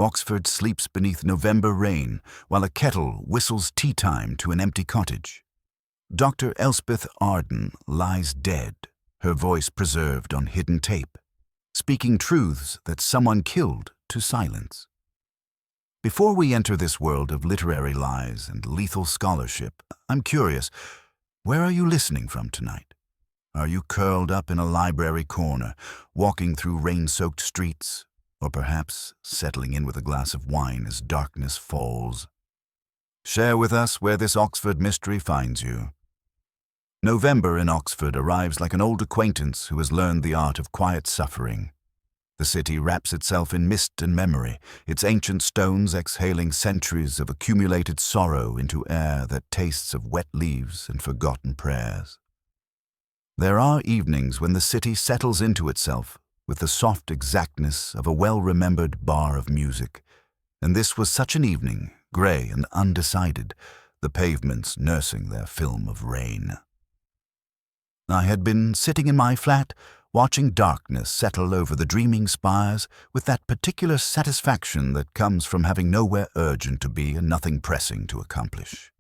Oxford sleeps beneath November rain, while a kettle whistles tea time to an empty cottage. Dr. Elspeth Arden lies dead, her voice preserved on hidden tape, speaking truths that someone killed to silence. Before we enter this world of literary lies and lethal scholarship, I'm curious, where are you listening from tonight? Are you curled up in a library corner, walking through rain-soaked streets, or perhaps settling in with a glass of wine as darkness falls? Share with us where this Oxford mystery finds you. November in Oxford arrives like an old acquaintance who has learned the art of quiet suffering. The city wraps itself in mist and memory, its ancient stones exhaling centuries of accumulated sorrow into air that tastes of wet leaves and forgotten prayers. There are evenings when the city settles into itself with the soft exactness of a well-remembered bar of music, and this was such an evening, grey and undecided, the pavements nursing their film of rain. I had been sitting in my flat, watching darkness settle over the dreaming spires with that particular satisfaction that comes from having nowhere urgent to be and nothing pressing to accomplish.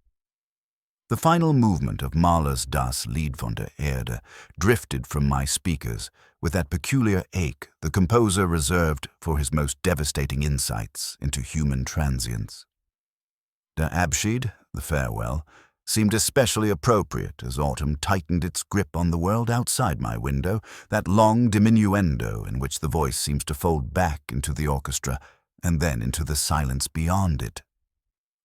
The final movement of Mahler's Das Lied von der Erde drifted from my speakers with that peculiar ache the composer reserved for his most devastating insights into human transience. Der Abschied, the farewell, seemed especially appropriate as autumn tightened its grip on the world outside my window, that long diminuendo in which the voice seems to fold back into the orchestra and then into the silence beyond it.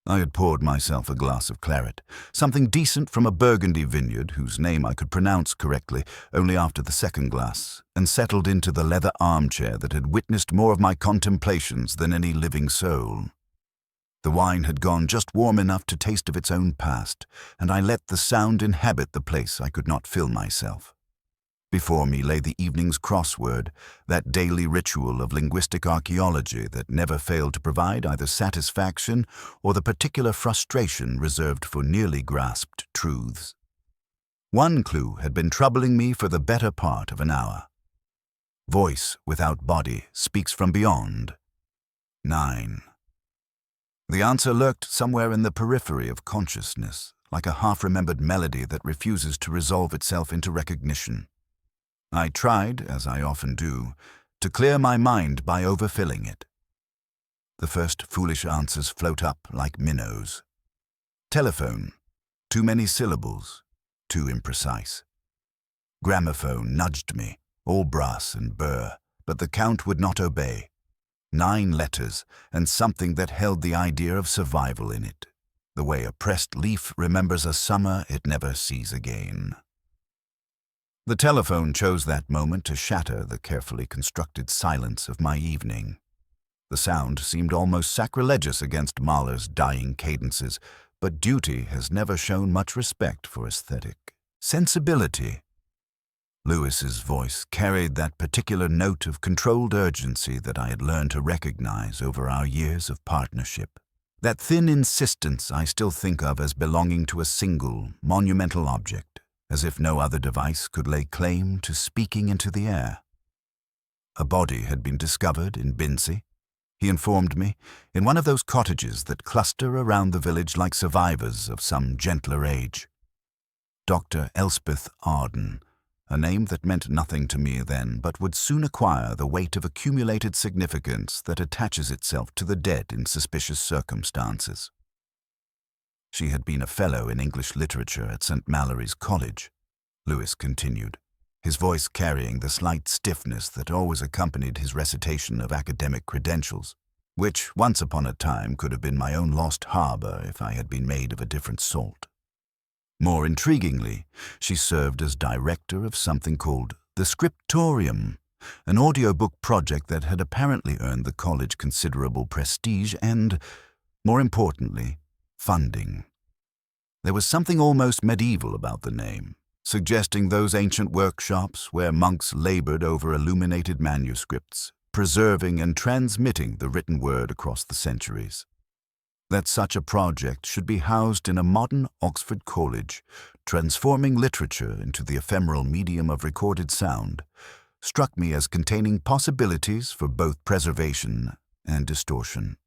I had poured myself a glass of claret, something decent from a Burgundy vineyard whose name I could pronounce correctly only after the second glass, and settled into the leather armchair that had witnessed more of my contemplations than any living soul. The wine had gone just warm enough to taste of its own past, and I let the sound inhabit the place I could not fill myself. Before me lay the evening's crossword, that daily ritual of linguistic archaeology that never failed to provide either satisfaction or the particular frustration reserved for nearly grasped truths. One clue had been troubling me for the better part of an hour. Voice without body speaks from beyond. 9. The answer lurked somewhere in the periphery of consciousness, like a half-remembered melody that refuses to resolve itself into recognition. I tried, as I often do, to clear my mind by overfilling it. The first foolish answers float up like minnows. Telephone, too many syllables, too imprecise. Gramophone nudged me, all brass and burr, but the count would not obey. 9 letters, and something that held the idea of survival in it, the way a pressed leaf remembers a summer it never sees again. The telephone chose that moment to shatter the carefully constructed silence of my evening. The sound seemed almost sacrilegious against Mahler's dying cadences, but duty has never shown much respect for aesthetic sensibility. Lewis's voice carried that particular note of controlled urgency that I had learned to recognize over our years of partnership. That thin insistence I still think of as belonging to a single, monumental object, as if no other device could lay claim to speaking into the air. A body had been discovered in Bincy, he informed me, in one of those cottages that cluster around the village like survivors of some gentler age. Dr. Elspeth Arden, a name that meant nothing to me then, but would soon acquire the weight of accumulated significance that attaches itself to the dead in suspicious circumstances. She had been a fellow in English literature at St. Mallory's College, Lewis continued, his voice carrying the slight stiffness that always accompanied his recitation of academic credentials, which once upon a time could have been my own lost harbor if I had been made of a different salt. More intriguingly, she served as director of something called the Scriptorium, an audiobook project that had apparently earned the college considerable prestige and, more importantly, funding. There was something almost medieval about the name, suggesting those ancient workshops where monks labored over illuminated manuscripts, preserving and transmitting the written word across the centuries. That such a project should be housed in a modern Oxford college, transforming literature into the ephemeral medium of recorded sound, struck me as containing possibilities for both preservation and distortion.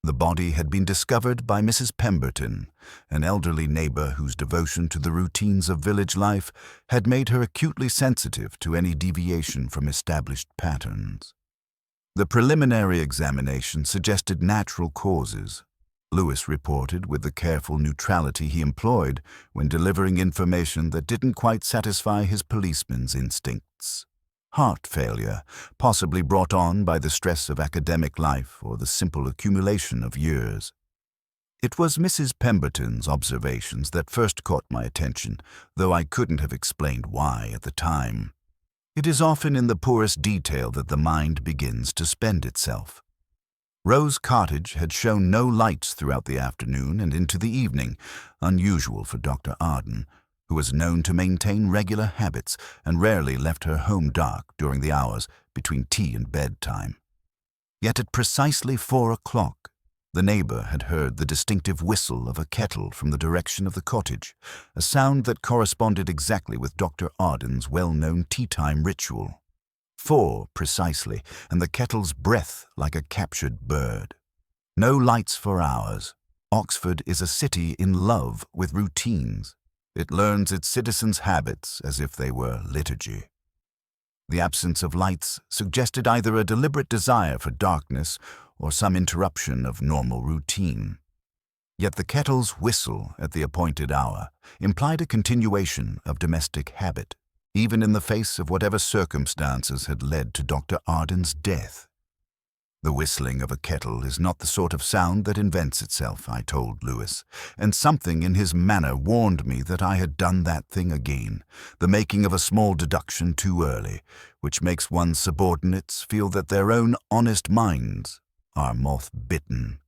The body had been discovered by Mrs. Pemberton, an elderly neighbor whose devotion to the routines of village life had made her acutely sensitive to any deviation from established patterns. The preliminary examination suggested natural causes. Lewis reported with the careful neutrality he employed when delivering information that didn't quite satisfy his policeman's instincts. Heart failure, possibly brought on by the stress of academic life or the simple accumulation of years. It was Mrs. Pemberton's observations that first caught my attention, though I couldn't have explained why at the time. It is often in the poorest detail that the mind begins to spend itself. Rose Cottage had shown no lights throughout the afternoon and into the evening, unusual for Dr. Arden, who was known to maintain regular habits and rarely left her home dark during the hours between tea and bedtime. Yet at precisely 4 o'clock, the neighbor had heard the distinctive whistle of a kettle from the direction of the cottage, a sound that corresponded exactly with Dr. Arden's well-known tea-time ritual. 4 precisely, and the kettle's breath like a captured bird. No lights for hours. Oxford is a city in love with routines. It learns its citizens' habits as if they were liturgy. The absence of lights suggested either a deliberate desire for darkness or some interruption of normal routine. Yet the kettle's whistle at the appointed hour implied a continuation of domestic habit, even in the face of whatever circumstances had led to Dr. Arden's death. The whistling of a kettle is not the sort of sound that invents itself, I told Lewis, and something in his manner warned me that I had done that thing again, the making of a small deduction too early, which makes one's subordinates feel that their own honest minds are moth-bitten.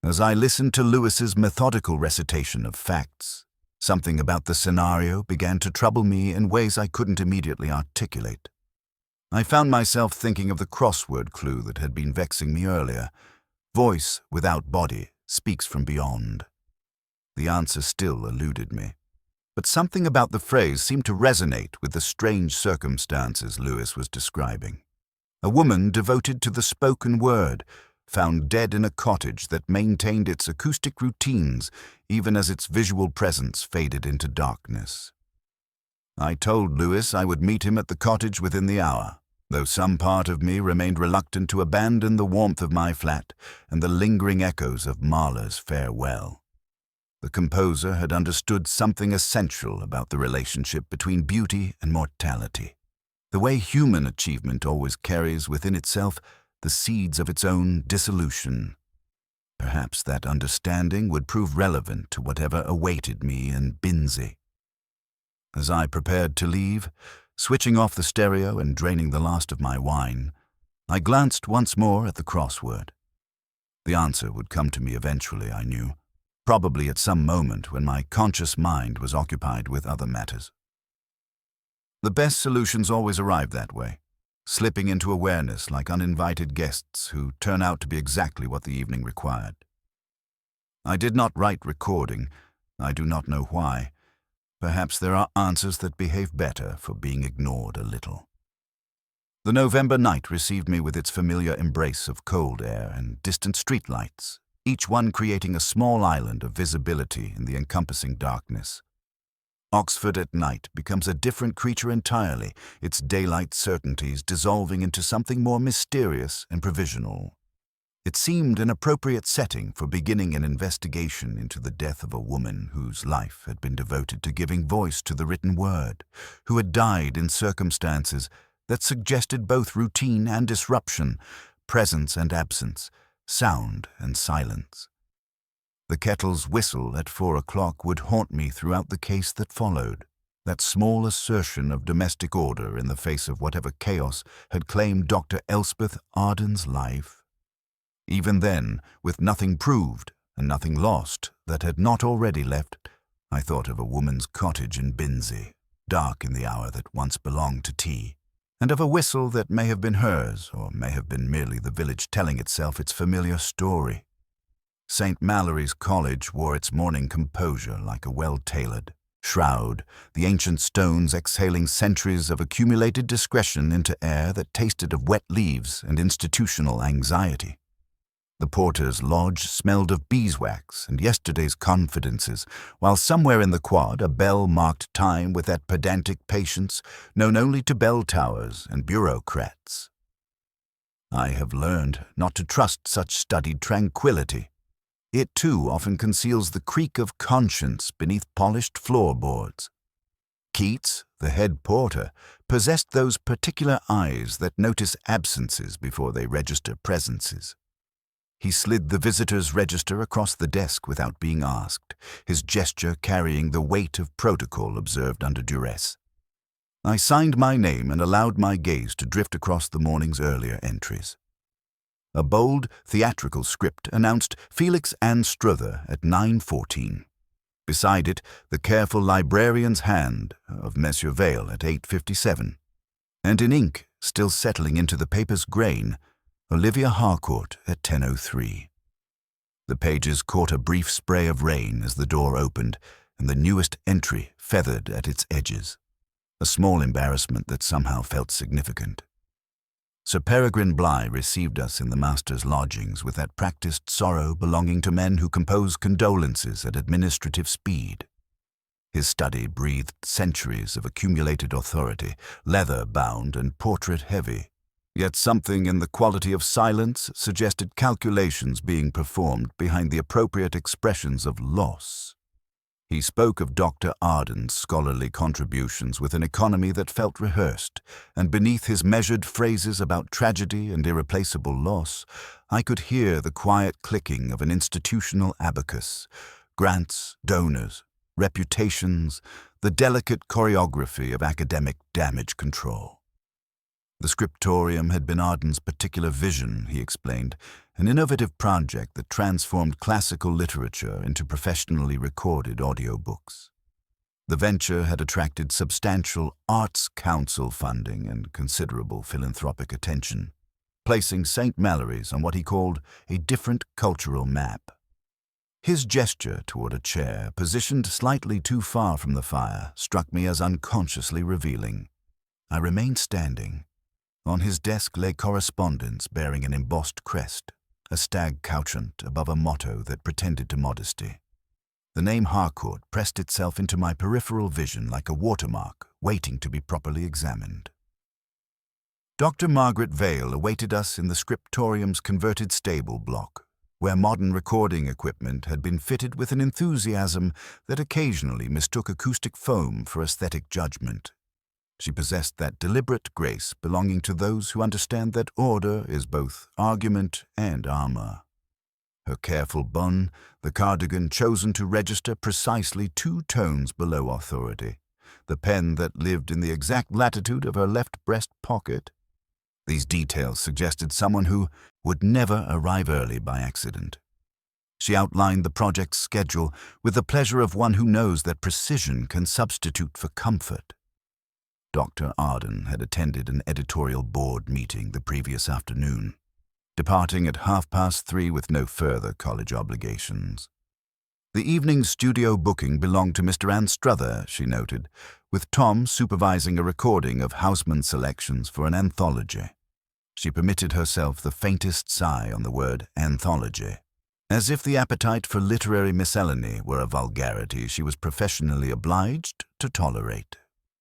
As I listened to Lewis's methodical recitation of facts, something about the scenario began to trouble me in ways I couldn't immediately articulate. I found myself thinking of the crossword clue that had been vexing me earlier. Voice without body speaks from beyond. The answer still eluded me. But something about the phrase seemed to resonate with the strange circumstances Lewis was describing. A woman devoted to the spoken word, found dead in a cottage that maintained its acoustic routines even as its visual presence faded into darkness. I told Lewis I would meet him at the cottage within the hour, though some part of me remained reluctant to abandon the warmth of my flat and the lingering echoes of Mahler's farewell. The composer had understood something essential about the relationship between beauty and mortality, the way human achievement always carries within itself the seeds of its own dissolution. Perhaps that understanding would prove relevant to whatever awaited me in Binzi. As I prepared to leave, switching off the stereo and draining the last of my wine, I glanced once more at the crossword. The answer would come to me eventually, I knew, probably at some moment when my conscious mind was occupied with other matters. The best solutions always arrive that way, slipping into awareness like uninvited guests who turn out to be exactly what the evening required. I did not write recording. I do not know why. Perhaps there are answers that behave better for being ignored a little. The November night received me with its familiar embrace of cold air and distant streetlights, each one creating a small island of visibility in the encompassing darkness. Oxford at night becomes a different creature entirely, its daylight certainties dissolving into something more mysterious and provisional. It seemed an appropriate setting for beginning an investigation into the death of a woman whose life had been devoted to giving voice to the written word, who had died in circumstances that suggested both routine and disruption, presence and absence, sound and silence. The kettle's whistle at 4 o'clock would haunt me throughout the case that followed, that small assertion of domestic order in the face of whatever chaos had claimed Dr. Elspeth Arden's life. Even then, with nothing proved and nothing lost that had not already left, I thought of a woman's cottage in Binzi, dark in the hour that once belonged to tea, and of a whistle that may have been hers or may have been merely the village telling itself its familiar story. St. Mallory's College wore its morning composure like a well-tailored, Shroud, the ancient stones exhaling centuries of accumulated discretion into air that tasted of wet leaves and institutional anxiety. The porter's lodge smelled of beeswax and yesterday's confidences, while somewhere in the quad a bell marked time with that pedantic patience known only to bell towers and bureaucrats. I have learned not to trust such studied tranquility. It too often conceals the creak of conscience beneath polished floorboards. Keats, the head porter, possessed those particular eyes that notice absences before they register presences. He slid the visitor's register across the desk without being asked, his gesture carrying the weight of protocol observed under duress. I signed my name and allowed my gaze to drift across the morning's earlier entries. A bold, theatrical script announced Felix Anstruther at 9:14. Beside it, the careful librarian's hand of Monsieur Vale at 8:57. And in ink, still settling into the paper's grain, Olivia Harcourt at 10:03. The pages caught a brief spray of rain as the door opened, and the newest entry feathered at its edges. A small embarrassment that somehow felt significant. Sir Peregrine Bligh received us in the master's lodgings with that practiced sorrow belonging to men who compose condolences at administrative speed. His study breathed centuries of accumulated authority, leather-bound and portrait-heavy. Yet something in the quality of silence suggested calculations being performed behind the appropriate expressions of loss. He spoke of Dr. Arden's scholarly contributions with an economy that felt rehearsed, and beneath his measured phrases about tragedy and irreplaceable loss, I could hear the quiet clicking of an institutional abacus, grants, donors, reputations, the delicate choreography of academic damage control. The scriptorium had been Arden's particular vision, he explained, an innovative project that transformed classical literature into professionally recorded audiobooks. The venture had attracted substantial Arts Council funding and considerable philanthropic attention, placing St. Mallory's on what he called a different cultural map. His gesture toward a chair, positioned slightly too far from the fire, struck me as unconsciously revealing. I remained standing. On his desk lay correspondence bearing an embossed crest, a stag couchant above a motto that pretended to modesty. The name Harcourt pressed itself into my peripheral vision like a watermark waiting to be properly examined. Dr. Margaret Vale awaited us in the scriptorium's converted stable block, where modern recording equipment had been fitted with an enthusiasm that occasionally mistook acoustic foam for aesthetic judgment. She possessed that deliberate grace belonging to those who understand that order is both argument and armor. Her careful bonne, the cardigan chosen to register precisely 2 tones below authority, the pen that lived in the exact latitude of her left breast pocket. These details suggested someone who would never arrive early by accident. She outlined the project's schedule with the pleasure of one who knows that precision can substitute for comfort. Dr. Arden had attended an editorial board meeting the previous afternoon, departing at 3:30 with no further college obligations. The evening's studio booking belonged to Mr. Anstruther, she noted, with Tom supervising a recording of Houseman selections for an anthology. She permitted herself the faintest sigh on the word anthology, as if the appetite for literary miscellany were a vulgarity she was professionally obliged to tolerate.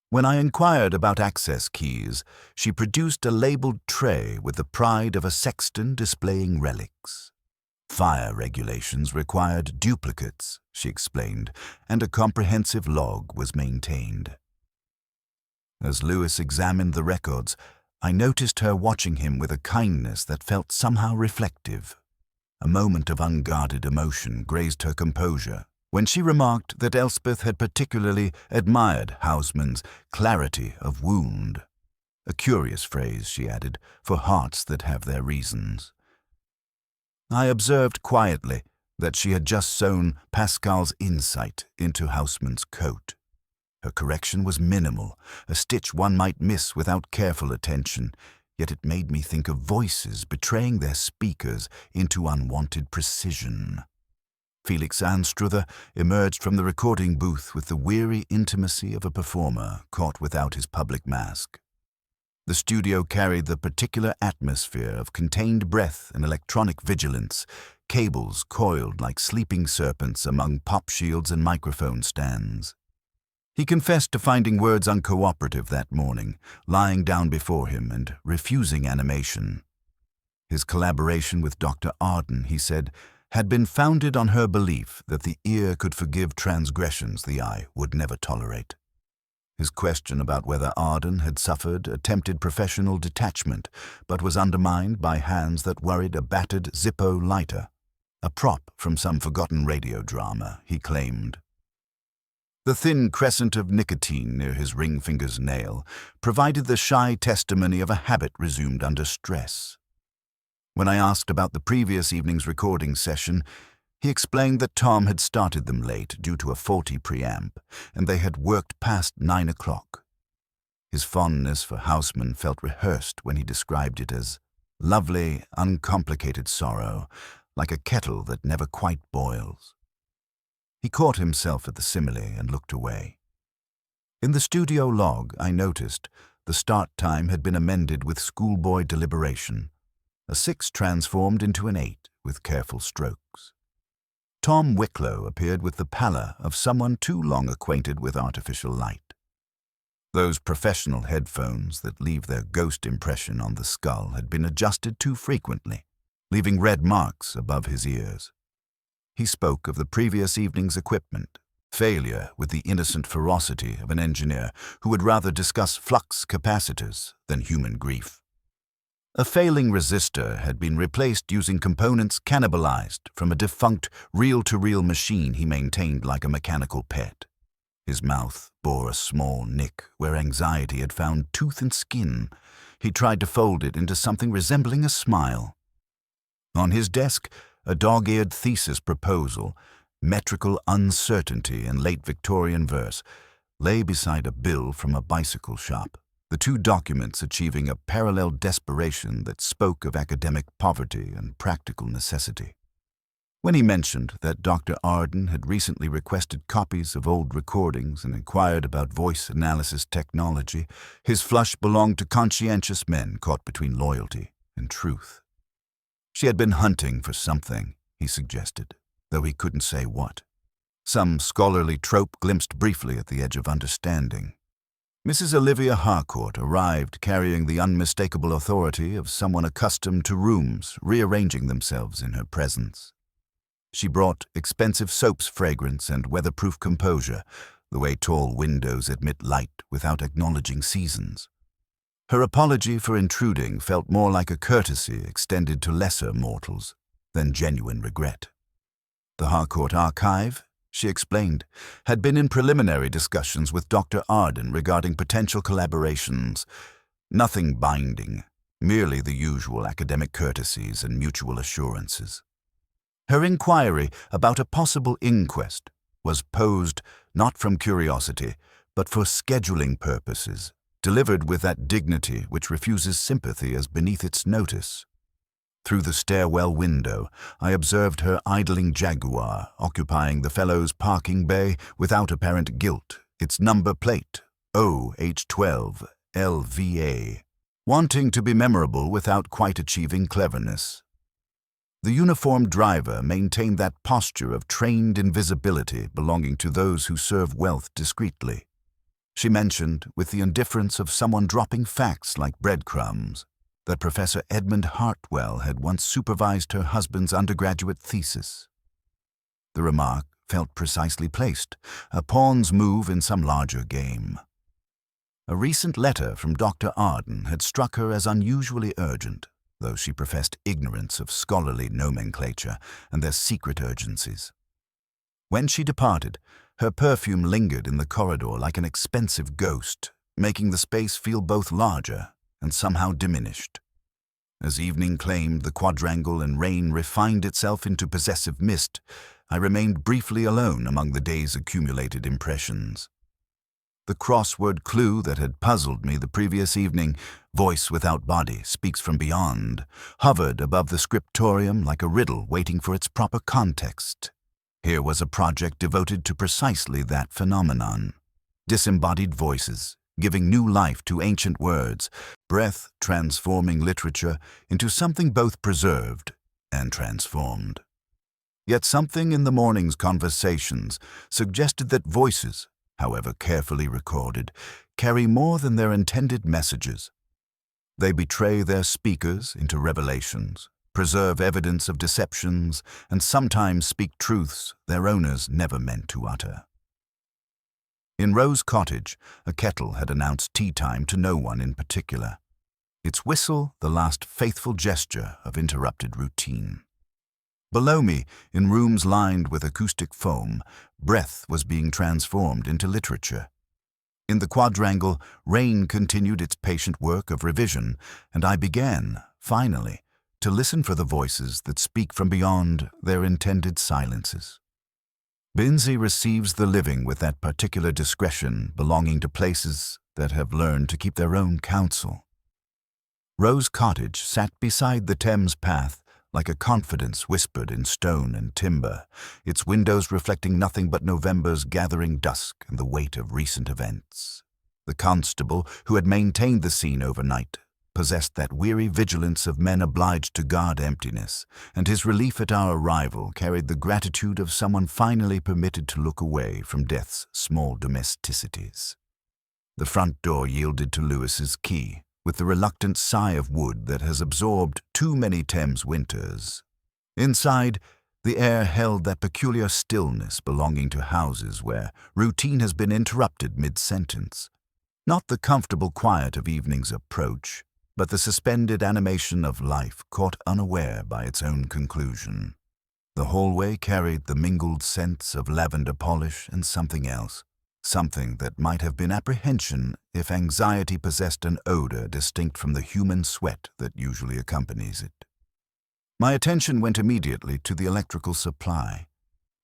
When I inquired about access keys, she produced a labeled tray with the pride of a sexton displaying relics. Fire regulations required duplicates, she explained, and a comprehensive log was maintained. As Lewis examined the records, I noticed her watching him with a kindness that felt somehow reflective. A moment of unguarded emotion grazed her composure when she remarked that Elspeth had particularly admired Houseman's clarity of wound. A curious phrase, she added, for hearts that have their reasons. I observed quietly that she had just sewn Pascal's insight into Houseman's coat. Her correction was minimal, a stitch one might miss without careful attention, yet it made me think of voices betraying their speakers into unwanted precision. Felix Anstruther emerged from the recording booth with the weary intimacy of a performer caught without his public mask. The studio carried the particular atmosphere of contained breath and electronic vigilance, cables coiled like sleeping serpents among pop shields and microphone stands. He confessed to finding words uncooperative that morning, lying down before him and refusing animation. His collaboration with Dr. Arden, he said, had been founded on her belief that the ear could forgive transgressions the eye would never tolerate. His question about whether Arden had suffered attempted professional detachment but was undermined by hands that worried a battered Zippo lighter, a prop from some forgotten radio drama, he claimed. The thin crescent of nicotine near his ring finger's nail provided the shy testimony of a habit resumed under stress. When I asked about the previous evening's recording session, he explained that Tom had started them late due to a faulty preamp, and they had worked past 9 o'clock. His fondness for Houseman felt rehearsed when he described it as lovely, uncomplicated sorrow, like a kettle that never quite boils. He caught himself at the simile and looked away. In the studio log, I noticed the start time had been amended with schoolboy deliberation. A 6 transformed into an 8 with careful strokes. Tom Wicklow appeared with the pallor of someone too long acquainted with artificial light. Those professional headphones that leave their ghost impression on the skull had been adjusted too frequently, leaving red marks above his ears. He spoke of the previous evening's equipment, failure with the innocent ferocity of an engineer who would rather discuss flux capacitors than human grief. A failing resistor had been replaced using components cannibalized from a defunct reel-to-reel machine he maintained like a mechanical pet. His mouth bore a small nick where anxiety had found tooth and skin. He tried to fold it into something resembling a smile. On his desk, a dog-eared thesis proposal, metrical uncertainty in late Victorian verse, lay beside a bill from a bicycle shop, the 2 documents achieving a parallel desperation that spoke of academic poverty and practical necessity. When he mentioned that Dr. Arden had recently requested copies of old recordings and inquired about voice analysis technology, his flush belonged to conscientious men caught between loyalty and truth. She had been hunting for something, he suggested, though he couldn't say what. Some scholarly trope glimpsed briefly at the edge of understanding. Mrs. Olivia Harcourt arrived carrying the unmistakable authority of someone accustomed to rooms rearranging themselves in her presence. She brought expensive soap's fragrance and weatherproof composure, the way tall windows admit light without acknowledging seasons. Her apology for intruding felt more like a courtesy extended to lesser mortals than genuine regret. The Harcourt Archive, she explained, had been in preliminary discussions with Dr. Arden regarding potential collaborations. Nothing binding, merely the usual academic courtesies and mutual assurances. Her inquiry about a possible inquest was posed not from curiosity, but for scheduling purposes, delivered with that dignity which refuses sympathy as beneath its notice. Through the stairwell window, I observed her idling Jaguar occupying the Fellows' parking bay without apparent guilt, its number plate, OH12 LVA, wanting to be memorable without quite achieving cleverness. The uniformed driver maintained that posture of trained invisibility belonging to those who serve wealth discreetly. She mentioned, with the indifference of someone dropping facts like breadcrumbs, that Professor Edmund Hartwell had once supervised her husband's undergraduate thesis. The remark felt precisely placed, a pawn's move in some larger game. A recent letter from Dr. Arden had struck her as unusually urgent, though she professed ignorance of scholarly nomenclature and their secret urgencies. When she departed, her perfume lingered in the corridor like an expensive ghost, making the space feel both larger and somehow diminished. As evening claimed the quadrangle and rain refined itself into possessive mist, I remained briefly alone among the day's accumulated impressions. The crossword clue that had puzzled me the previous evening, voice without body, speaks from beyond, hovered above the scriptorium like a riddle waiting for its proper context. Here was a project devoted to precisely that phenomenon. Disembodied voices, giving new life to ancient words, breath transforming literature into something both preserved and transformed. Yet something in the morning's conversations suggested that voices, however carefully recorded, carry more than their intended messages. They betray their speakers into revelations, preserve evidence of deceptions, and sometimes speak truths their owners never meant to utter. In Rose Cottage, a kettle had announced tea time to no one in particular. Its whistle the last faithful gesture of interrupted routine. Below me, in rooms lined with acoustic foam, breath was being transformed into literature. In the quadrangle, rain continued its patient work of revision, and I began, finally, to listen for the voices that speak from beyond their intended silences. Binzi receives the living with that particular discretion belonging to places that have learned to keep their own counsel. Rose Cottage sat beside the Thames path like a confidence whispered in stone and timber, its windows reflecting nothing but November's gathering dusk and the weight of recent events. The constable, who had maintained the scene overnight, possessed that weary vigilance of men obliged to guard emptiness, and his relief at our arrival carried the gratitude of someone finally permitted to look away from death's small domesticities. The front door yielded to Lewis's key, with the reluctant sigh of wood that has absorbed too many Thames winters. Inside, the air held that peculiar stillness belonging to houses where routine has been interrupted mid-sentence. Not the comfortable quiet of evening's approach, but the suspended animation of life caught unaware by its own conclusion. The hallway carried the mingled scents of lavender polish and something else, something that might have been apprehension if anxiety possessed an odor distinct from the human sweat that usually accompanies it. My attention went immediately to the electrical supply.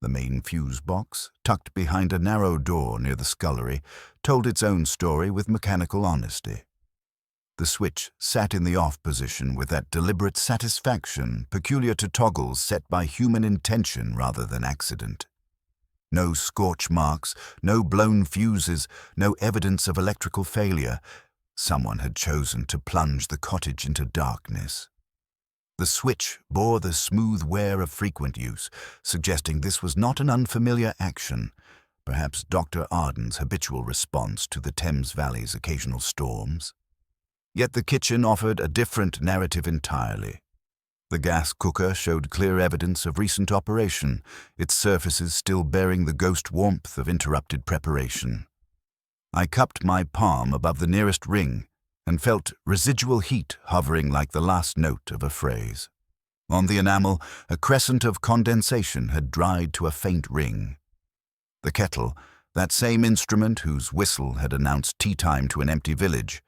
The main fuse box, tucked behind a narrow door near the scullery, told its own story with mechanical honesty. The switch sat in the off position with that deliberate satisfaction peculiar to toggles set by human intention rather than accident. No scorch marks, no blown fuses, no evidence of electrical failure. Someone had chosen to plunge the cottage into darkness. The switch bore the smooth wear of frequent use, suggesting this was not an unfamiliar action, perhaps Dr. Arden's habitual response to the Thames Valley's occasional storms. Yet the kitchen offered a different narrative entirely. The gas cooker showed clear evidence of recent operation, its surfaces still bearing the ghost warmth of interrupted preparation. I cupped my palm above the nearest ring and felt residual heat hovering like the last note of a phrase. On the enamel, a crescent of condensation had dried to a faint ring. The kettle, that same instrument whose whistle had announced tea time to an empty village,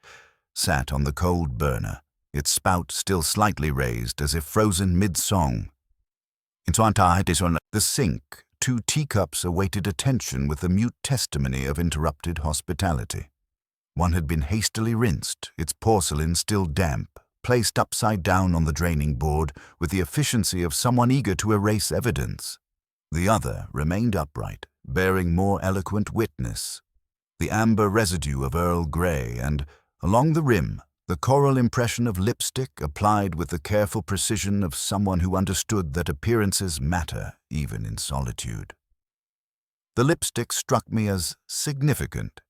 sat on the cold burner, its spout still slightly raised as if frozen mid-song. The sink, 2 teacups awaited attention with the mute testimony of interrupted hospitality. One had been hastily rinsed, its porcelain still damp, placed upside down on the draining board with the efficiency of someone eager to erase evidence. The other remained upright, bearing more eloquent witness, the amber residue of Earl Grey and, along the rim, the coral impression of lipstick applied with the careful precision of someone who understood that appearances matter even in solitude. The lipstick struck me as significant,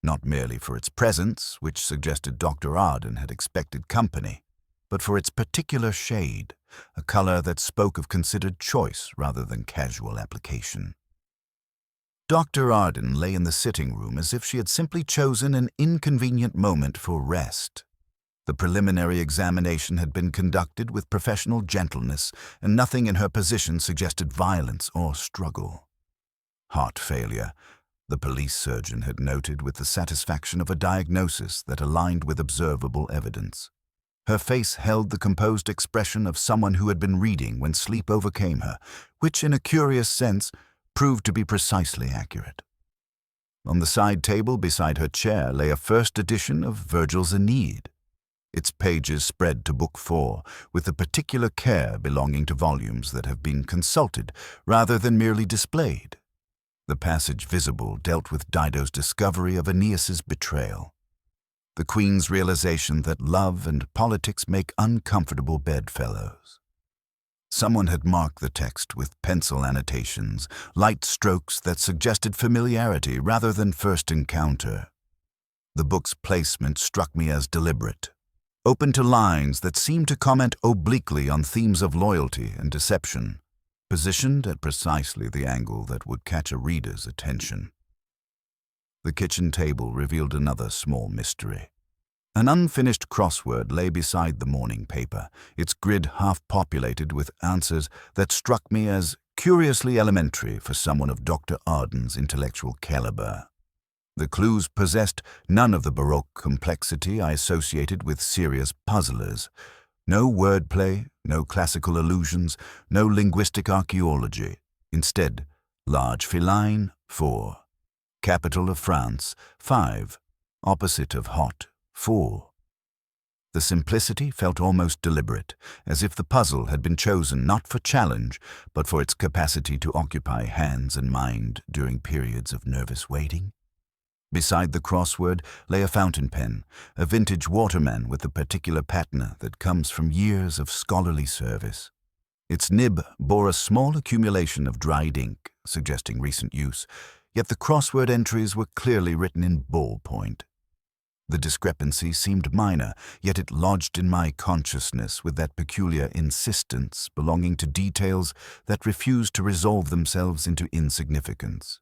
not merely for its presence, which suggested Dr. Arden had expected company, but for its particular shade, a color that spoke of considered choice rather than casual application. Dr. Arden lay in the sitting room as if she had simply chosen an inconvenient moment for rest. The preliminary examination had been conducted with professional gentleness, and nothing in her position suggested violence or struggle. Heart failure, the police surgeon had noted with the satisfaction of a diagnosis that aligned with observable evidence. Her face held the composed expression of someone who had been reading when sleep overcame her, which, in a curious sense, proved to be precisely accurate. On the side table beside her chair lay a first edition of Virgil's Aeneid. its pages spread to Book 4, with the particular care belonging to volumes that have been consulted rather than merely displayed. The passage visible dealt with Dido's discovery of Aeneas's betrayal, the Queen's realization that love and politics make uncomfortable bedfellows. Someone had marked the text with pencil annotations, light strokes that suggested familiarity rather than first encounter. The book's placement struck me as deliberate, open to lines that seemed to comment obliquely on themes of loyalty and deception, positioned at precisely the angle that would catch a reader's attention. The kitchen table revealed another small mystery. An unfinished crossword lay beside the morning paper, its grid half-populated with answers that struck me as curiously elementary for someone of Dr. Arden's intellectual caliber. The clues possessed none of the Baroque complexity I associated with serious puzzlers. No wordplay, no classical allusions, no linguistic archaeology. Instead, large feline, 4. Capital of France, 5. Opposite of hot, 4. The simplicity felt almost deliberate, as if the puzzle had been chosen not for challenge, but for its capacity to occupy hands and mind during periods of nervous waiting. Beside the crossword lay a fountain pen, a vintage waterman with the particular patina that comes from years of scholarly service. Its nib bore a small accumulation of dried ink, suggesting recent use, yet the crossword entries were clearly written in ballpoint. The discrepancy seemed minor, yet it lodged in my consciousness with that peculiar insistence belonging to details that refused to resolve themselves into insignificance.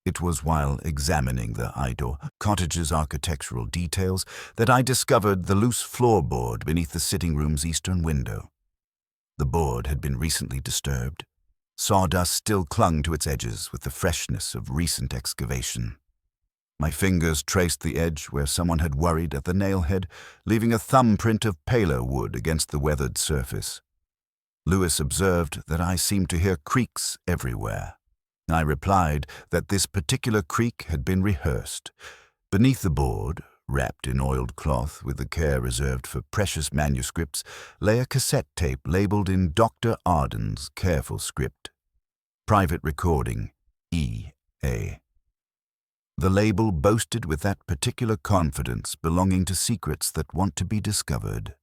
It was while examining the Ido cottage's architectural details that I discovered the loose floorboard beneath the sitting room's eastern window. The board had been recently disturbed. Sawdust still clung to its edges with the freshness of recent excavation. My fingers traced the edge where someone had worried at the nailhead, leaving a thumbprint of paler wood against the weathered surface. Lewis observed that I seemed to hear creaks everywhere. I replied that this particular creak had been rehearsed. Beneath the board, wrapped in oiled cloth with the care reserved for precious manuscripts, lay a cassette tape labeled in Dr. Arden's careful script. Private recording, E.A. The label boasted with that particular confidence belonging to secrets that want to be discovered.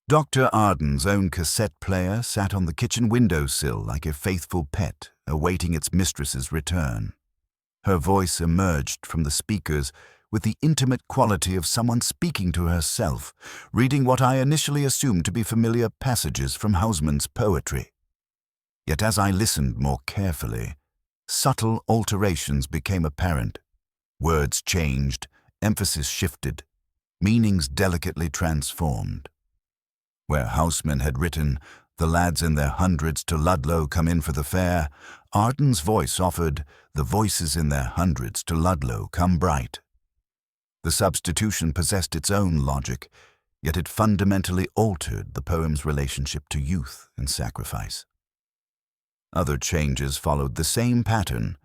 Dr. Arden's own cassette player sat on the kitchen windowsill like a faithful pet, awaiting its mistress's return. Her voice emerged from the speakers with the intimate quality of someone speaking to herself, reading what I initially assumed to be familiar passages from Hausmann's poetry. Yet as I listened more carefully, subtle alterations became apparent. Words changed, emphasis shifted, meanings delicately transformed. Where Hausmann had written, "The lads in their hundreds to Ludlow come in for the fair," Arden's voice offered, "The voices in their hundreds to Ludlow come bright." The substitution possessed its own logic, yet it fundamentally altered the poem's relationship to youth and sacrifice. Other changes followed the same pattern,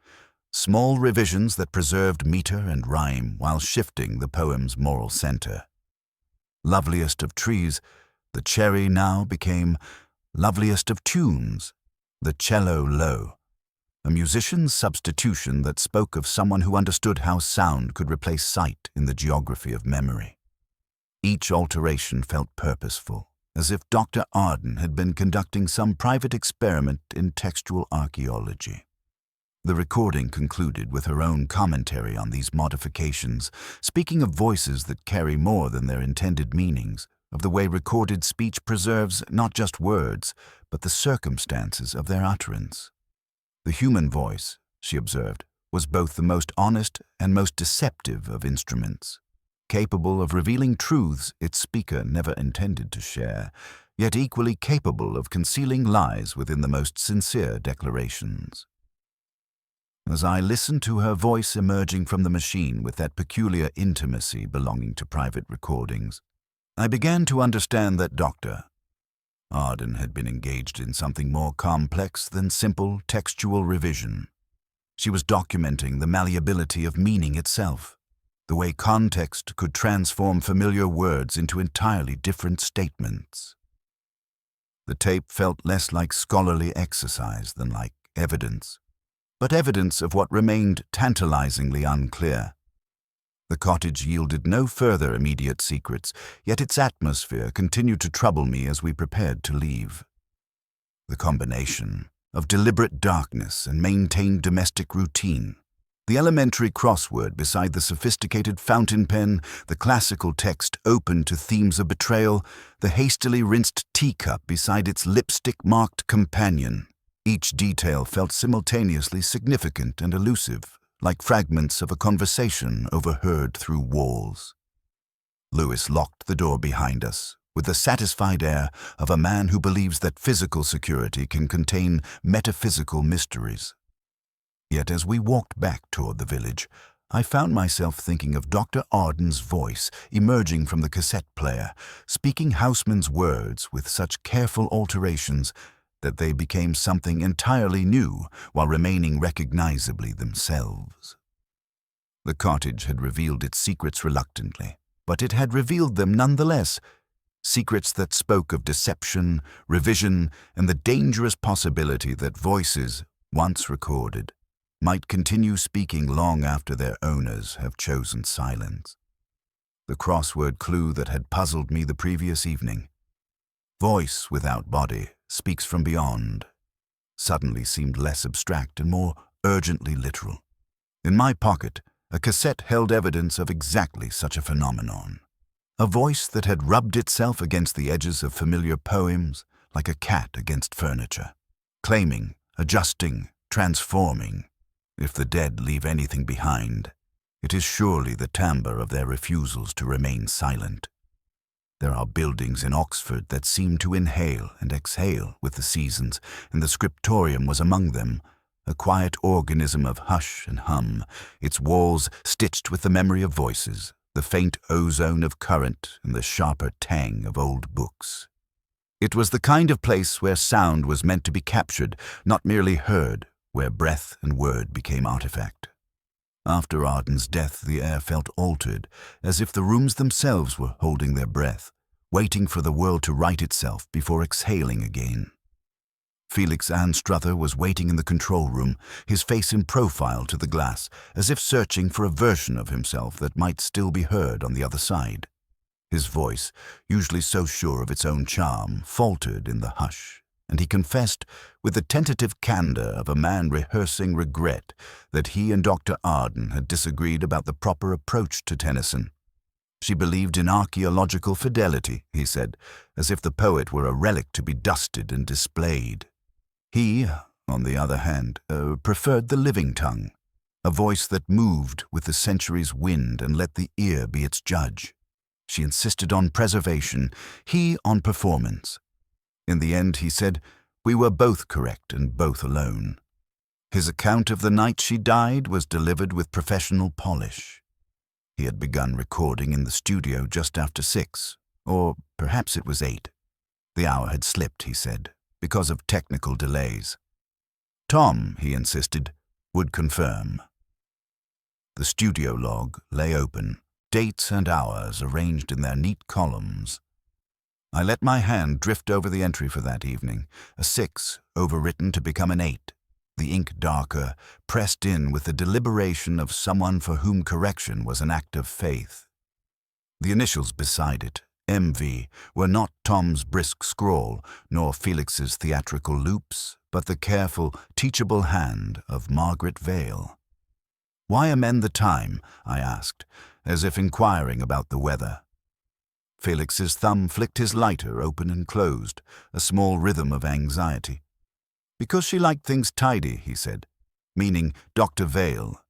small revisions that preserved meter and rhyme while shifting the poem's moral center. Loveliest of trees, the cherry now became loveliest of tunes, the cello low, a musician's substitution that spoke of someone who understood how sound could replace sight in the geography of memory. Each alteration felt purposeful, as if Dr. Arden had been conducting some private experiment in textual archaeology. The recording concluded with her own commentary on these modifications, speaking of voices that carry more than their intended meanings, of the way recorded speech preserves not just words, but the circumstances of their utterance. The human voice, she observed, was both the most honest and most deceptive of instruments, capable of revealing truths its speaker never intended to share, yet equally capable of concealing lies within the most sincere declarations. As I listened to her voice emerging from the machine with that peculiar intimacy belonging to private recordings, I began to understand that Dr. Arden had been engaged in something more complex than simple textual revision. She was documenting the malleability of meaning itself, the way context could transform familiar words into entirely different statements. The tape felt less like scholarly exercise than like evidence, but evidence of what remained tantalizingly unclear. The cottage yielded no further immediate secrets, yet its atmosphere continued to trouble me as we prepared to leave. The combination of deliberate darkness and maintained domestic routine, the elementary crossword beside the sophisticated fountain pen, the classical text open to themes of betrayal, the hastily rinsed teacup beside its lipstick-marked companion. Each detail felt simultaneously significant and elusive, like fragments of a conversation overheard through walls. Lewis locked the door behind us, with the satisfied air of a man who believes that physical security can contain metaphysical mysteries. Yet as we walked back toward the village, I found myself thinking of Dr. Arden's voice emerging from the cassette player, speaking Houseman's words with such careful alterations that they became something entirely new while remaining recognizably themselves. The cottage had revealed its secrets reluctantly, but it had revealed them nonetheless, secrets that spoke of deception, revision, and the dangerous possibility that voices, once recorded, might continue speaking long after their owners have chosen silence. The crossword clue that had puzzled me the previous evening, voice without body, speaks from beyond, suddenly seemed less abstract and more urgently literal. In my pocket, a cassette held evidence of exactly such a phenomenon. A voice that had rubbed itself against the edges of familiar poems like a cat against furniture, claiming, adjusting, transforming. If the dead leave anything behind, it is surely the timbre of their refusals to remain silent. There are buildings in Oxford that seem to inhale and exhale with the seasons, and the scriptorium was among them, a quiet organism of hush and hum, its walls stitched with the memory of voices, the faint ozone of current and the sharper tang of old books. It was the kind of place where sound was meant to be captured, not merely heard, where breath and word became artifact. After Arden's death, the air felt altered, as if the rooms themselves were holding their breath, waiting for the world to right itself before exhaling again. Felix Anstruther was waiting in the control room, his face in profile to the glass, as if searching for a version of himself that might still be heard on the other side. His voice, usually so sure of its own charm, faltered in the hush, and he confessed, with the tentative candor of a man rehearsing regret, that he and Dr. Arden had disagreed about the proper approach to Tennyson. She believed in archaeological fidelity, he said, as if the poet were a relic to be dusted and displayed. He, on the other hand, preferred the living tongue, a voice that moved with the century's wind and let the ear be its judge. She insisted on preservation, he on performance. In the end, he said, we were both correct and both alone. His account of the night she died was delivered with professional polish. He had begun recording in the studio just after 6, or perhaps it was 8. The hour had slipped, he said, because of technical delays. Tom, he insisted, would confirm. The studio log lay open, dates and hours arranged in their neat columns. I let my hand drift over the entry for that evening, a 6 overwritten to become an 8, the ink darker, pressed in with the deliberation of someone for whom correction was an act of faith. The initials beside it, MV, were not Tom's brisk scrawl, nor Felix's theatrical loops, but the careful, teachable hand of Margaret Vale. Why amend the time? I asked, as if inquiring about the weather. Felix's thumb flicked his lighter open and closed, a small rhythm of anxiety. Because she liked things tidy, he said, meaning Dr. Vale.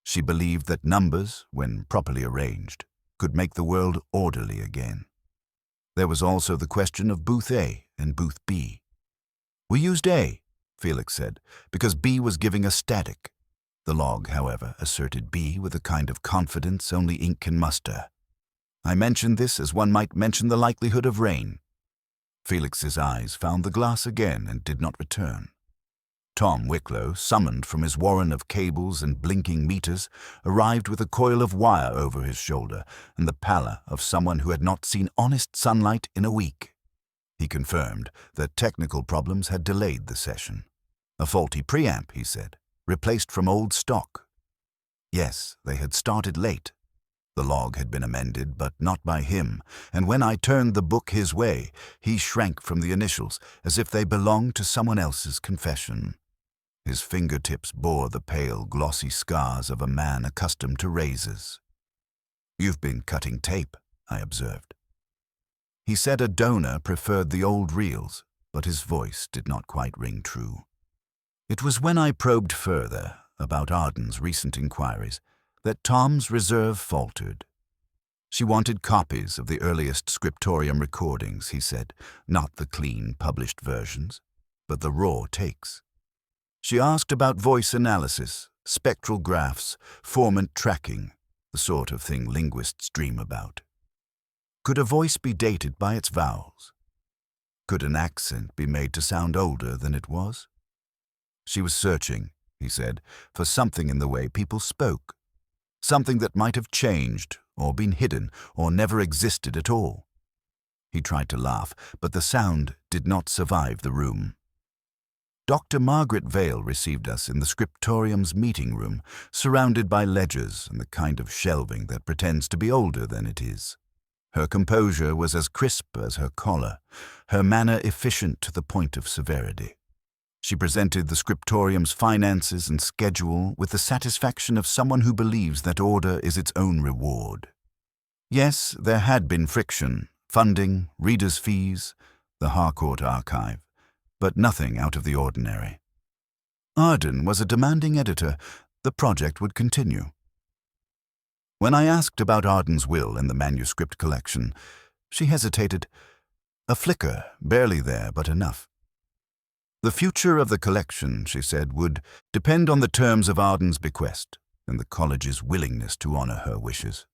She believed that numbers, when properly arranged, could make the world orderly again. There was also the question of Booth A and Booth B. We used A, Felix said, because B was giving us static. The log, however, asserted B with a kind of confidence only ink can muster. I mentioned this as one might mention the likelihood of rain. Felix's eyes found the glass again and did not return. Tom Wicklow, summoned from his warren of cables and blinking meters, arrived with a coil of wire over his shoulder and the pallor of someone who had not seen honest sunlight in a week. He confirmed that technical problems had delayed the session. A faulty preamp, he said, replaced from old stock. Yes, they had started late. The log had been amended, but not by him, and when I turned the book his way, he shrank from the initials as if they belonged to someone else's confession. His fingertips bore the pale, glossy scars of a man accustomed to razors. "You've been cutting tape," I observed. He said a donor preferred the old reels, but his voice did not quite ring true. It was when I probed further about Arden's recent inquiries that Tom's reserve faltered. She wanted copies of the earliest scriptorium recordings, he said, not the clean, published versions, but the raw takes. She asked about voice analysis, spectral graphs, formant tracking, the sort of thing linguists dream about. Could a voice be dated by its vowels? Could an accent be made to sound older than it was? She was searching, he said, for something in the way people spoke, something that might have changed or been hidden or never existed at all. He tried to laugh, but the sound did not survive the room. Dr. Margaret Vale received us in the scriptorium's meeting room, surrounded by ledgers and the kind of shelving that pretends to be older than it is. Her composure was as crisp as her collar, her manner efficient to the point of severity. She presented the scriptorium's finances and schedule with the satisfaction of someone who believes that order is its own reward. Yes, there had been friction, funding, readers' fees, the Harcourt archive, but nothing out of the ordinary. Arden was a demanding editor. The project would continue. When I asked about Arden's will in the manuscript collection, she hesitated. A flicker, barely there, but enough. The future of the collection, she said, would depend on the terms of Arden's bequest and the college's willingness to honor her wishes.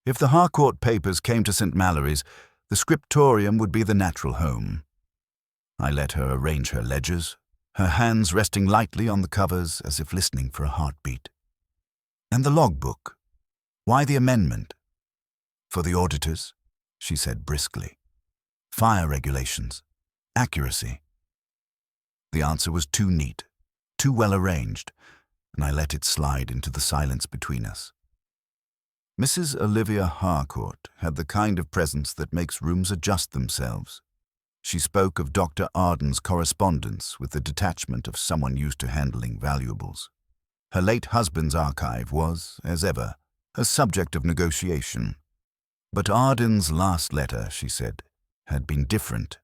If the Harcourt papers came to St. Mallory's, the scriptorium would be the natural home. I let her arrange her ledgers, her hands resting lightly on the covers as if listening for a heartbeat. And the logbook. Why the amendment? For the auditors, she said briskly. Fire regulations. Accuracy. The answer was too neat, too well arranged, and I let it slide into the silence between us. Mrs. Olivia Harcourt had the kind of presence that makes rooms adjust themselves. She spoke of Dr. Arden's correspondence with the detachment of someone used to handling valuables. Her late husband's archive was, as ever, a subject of negotiation. But Arden's last letter, she said, had been different.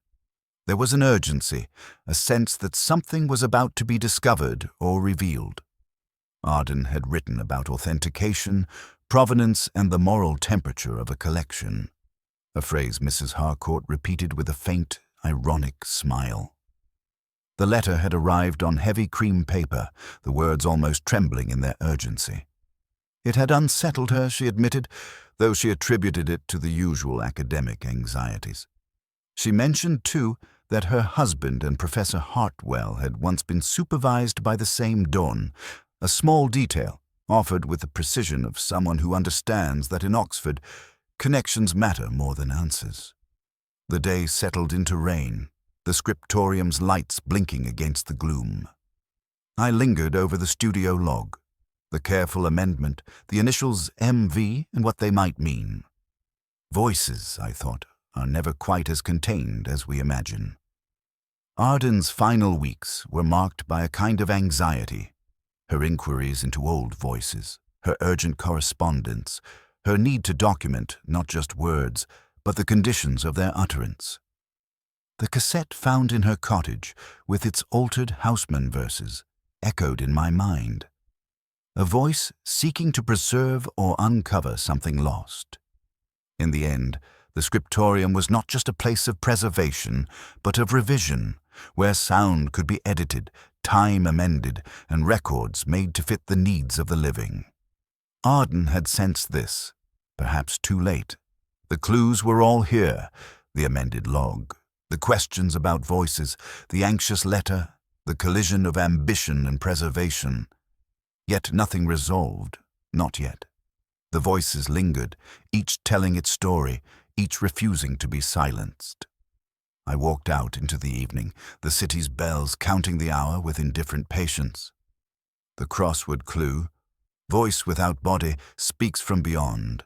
There was an urgency, a sense that something was about to be discovered or revealed. Arden had written about authentication, provenance, and the moral temperature of a collection, a phrase Mrs. Harcourt repeated with a faint, ironic smile. The letter had arrived on heavy cream paper, the words almost trembling in their urgency. It had unsettled her, she admitted, though she attributed it to the usual academic anxieties. She mentioned, too, that her husband and Professor Hartwell had once been supervised by the same Don, a small detail, offered with the precision of someone who understands that in Oxford, connections matter more than answers. The day settled into rain, the scriptorium's lights blinking against the gloom. I lingered over the studio log, the careful amendment, the initials MV and what they might mean. Voices, I thought, are never quite as contained as we imagine. Arden's final weeks were marked by a kind of anxiety, her inquiries into old voices, her urgent correspondence, her need to document not just words, but the conditions of their utterance. The cassette found in her cottage, with its altered Houseman verses, echoed in my mind. A voice seeking to preserve or uncover something lost. In the end, the scriptorium was not just a place of preservation, but of revision, where sound could be edited, time amended, and records made to fit the needs of the living. Arden had sensed this, perhaps too late. The clues were all here, the amended log, the questions about voices, the anxious letter, the collision of ambition and preservation. Yet nothing resolved, not yet. The voices lingered, each telling its story, each refusing to be silenced. I walked out into the evening, the city's bells counting the hour with indifferent patience. The crossword clue, voice without body, speaks from beyond,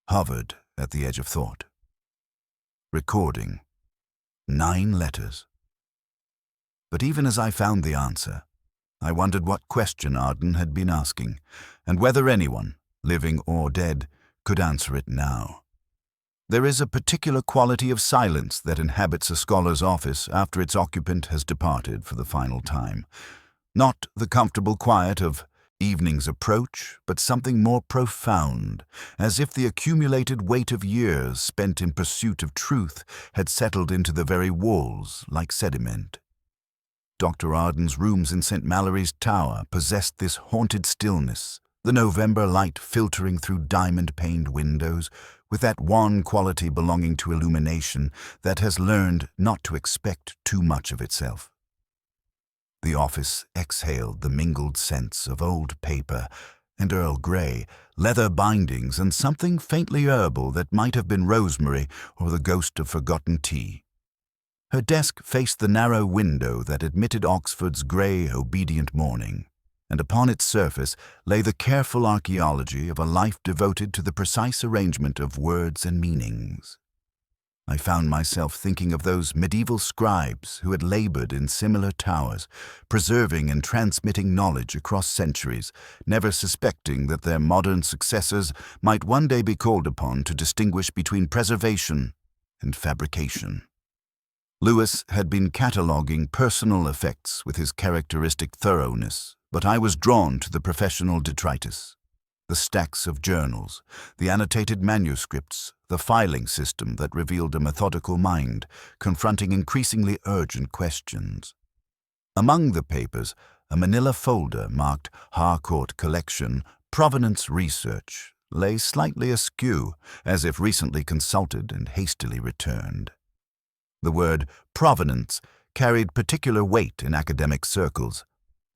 hovered at the edge of thought. Recording, 9 letters. But even as I found the answer, I wondered what question Arden had been asking, and whether anyone, living or dead, could answer it now. There is a particular quality of silence that inhabits a scholar's office after its occupant has departed for the final time. Not the comfortable quiet of evening's approach, but something more profound, as if the accumulated weight of years spent in pursuit of truth had settled into the very walls like sediment. Dr. Arden's rooms in St. Mallory's Tower possessed this haunted stillness, the November light filtering through diamond-paned windows, with that wan quality belonging to illumination that has learned not to expect too much of itself. The office exhaled the mingled scents of old paper and Earl Grey, leather bindings, and something faintly herbal that might have been rosemary or the ghost of forgotten tea. Her desk faced the narrow window that admitted Oxford's grey, obedient morning, and upon its surface lay the careful archaeology of a life devoted to the precise arrangement of words and meanings. I found myself thinking of those medieval scribes who had labored in similar towers, preserving and transmitting knowledge across centuries, never suspecting that their modern successors might one day be called upon to distinguish between preservation and fabrication. Lewis had been cataloguing personal effects with his characteristic thoroughness, but I was drawn to the professional detritus. The stacks of journals, the annotated manuscripts, the filing system that revealed a methodical mind, confronting increasingly urgent questions. Among the papers, a manila folder marked Harcourt Collection, Provenance Research, lay slightly askew, as if recently consulted and hastily returned. The word provenance carried particular weight in academic circles.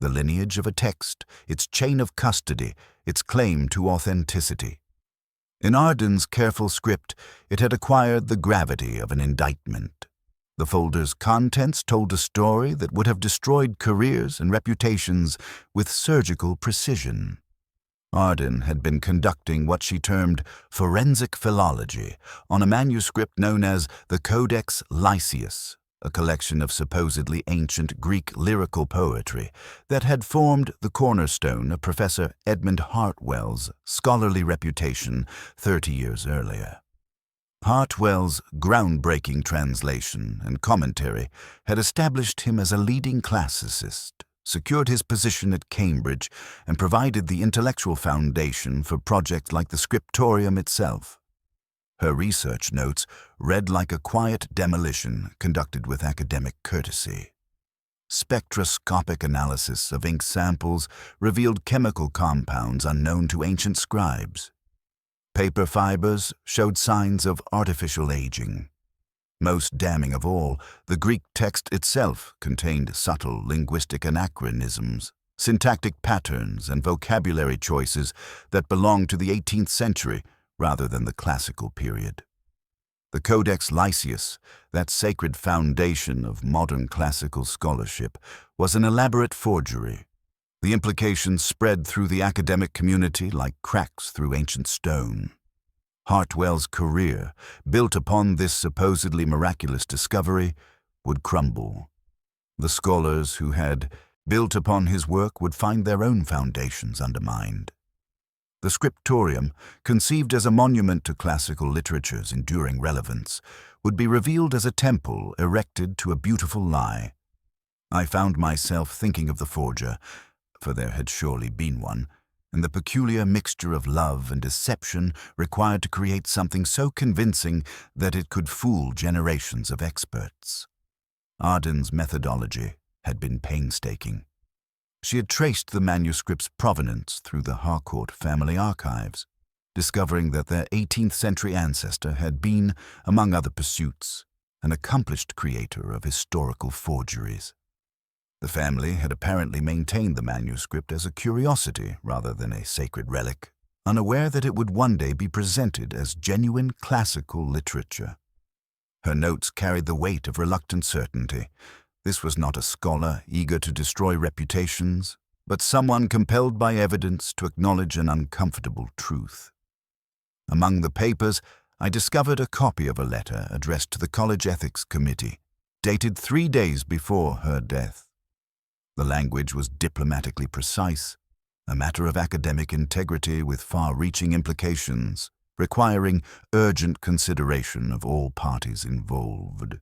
The lineage of a text, its chain of custody, its claim to authenticity. In Arden's careful script, it had acquired the gravity of an indictment. The folder's contents told a story that would have destroyed careers and reputations with surgical precision. Arden had been conducting what she termed forensic philology on a manuscript known as the Codex Lycius, a collection of supposedly ancient Greek lyrical poetry that had formed the cornerstone of Professor Edmund Hartwell's scholarly reputation 30 years earlier. Hartwell's groundbreaking translation and commentary had established him as a leading classicist, secured his position at Cambridge, and provided the intellectual foundation for projects like the scriptorium itself. Her research notes read like a quiet demolition conducted with academic courtesy. Spectroscopic analysis of ink samples revealed chemical compounds unknown to ancient scribes. Paper fibers showed signs of artificial aging. Most damning of all, the Greek text itself contained subtle linguistic anachronisms, syntactic patterns, and vocabulary choices that belonged to the 18th century rather than the classical period. The Codex Lycius, that sacred foundation of modern classical scholarship, was an elaborate forgery. The implications spread through the academic community like cracks through ancient stone. Hartwell's career, built upon this supposedly miraculous discovery, would crumble. The scholars who had built upon his work would find their own foundations undermined. The scriptorium, conceived as a monument to classical literature's enduring relevance, would be revealed as a temple erected to a beautiful lie. I found myself thinking of the forger, for there had surely been one, and the peculiar mixture of love and deception required to create something so convincing that it could fool generations of experts. Arden's methodology had been painstaking. She had traced the manuscript's provenance through the Harcourt family archives, discovering that their 18th century ancestor had been, among other pursuits, an accomplished creator of historical forgeries. The family had apparently maintained the manuscript as a curiosity rather than a sacred relic, unaware that it would one day be presented as genuine classical literature. Her notes carried the weight of reluctant certainty. This was not a scholar eager to destroy reputations, but someone compelled by evidence to acknowledge an uncomfortable truth. Among the papers, I discovered a copy of a letter addressed to the College Ethics Committee, dated 3 days before her death. The language was diplomatically precise, a matter of academic integrity with far-reaching implications, requiring urgent consideration of all parties involved.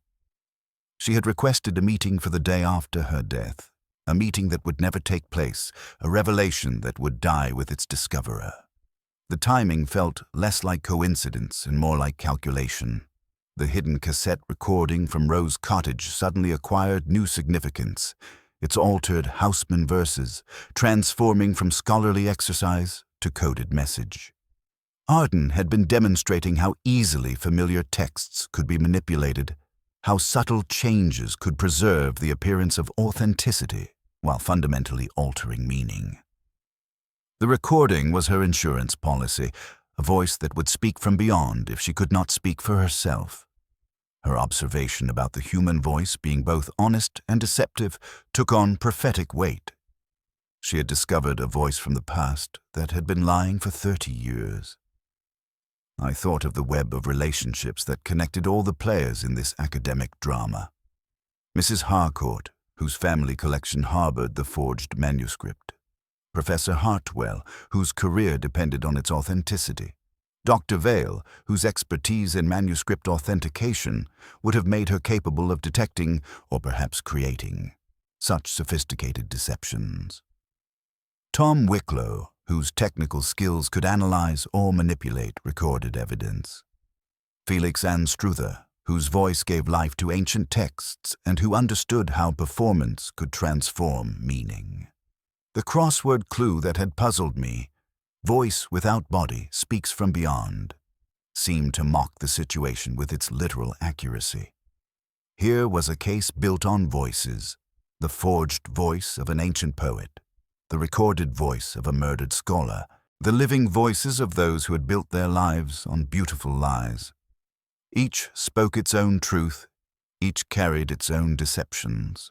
She had requested a meeting for the day after her death, a meeting that would never take place, a revelation that would die with its discoverer. The timing felt less like coincidence and more like calculation. The hidden cassette recording from Rose Cottage suddenly acquired new significance, its altered Houseman verses transforming from scholarly exercise to coded message. Arden had been demonstrating how easily familiar texts could be manipulated, how subtle changes could preserve the appearance of authenticity while fundamentally altering meaning. The recording was her insurance policy, a voice that would speak from beyond if she could not speak for herself. Her observation about the human voice being both honest and deceptive took on prophetic weight. She had discovered a voice from the past that had been lying for 30 years. I thought of the web of relationships that connected all the players in this academic drama. Mrs. Harcourt, whose family collection harbored the forged manuscript. Professor Hartwell, whose career depended on its authenticity. Dr. Vale, whose expertise in manuscript authentication would have made her capable of detecting, or perhaps creating, such sophisticated deceptions. Tom Wicklow, whose technical skills could analyze or manipulate recorded evidence. Felix Anstruther, whose voice gave life to ancient texts and who understood how performance could transform meaning. The crossword clue that had puzzled me, voice without body speaks from beyond, seemed to mock the situation with its literal accuracy. Here was a case built on voices, the forged voice of an ancient poet, the recorded voice of a murdered scholar, the living voices of those who had built their lives on beautiful lies. Each spoke its own truth, each carried its own deceptions.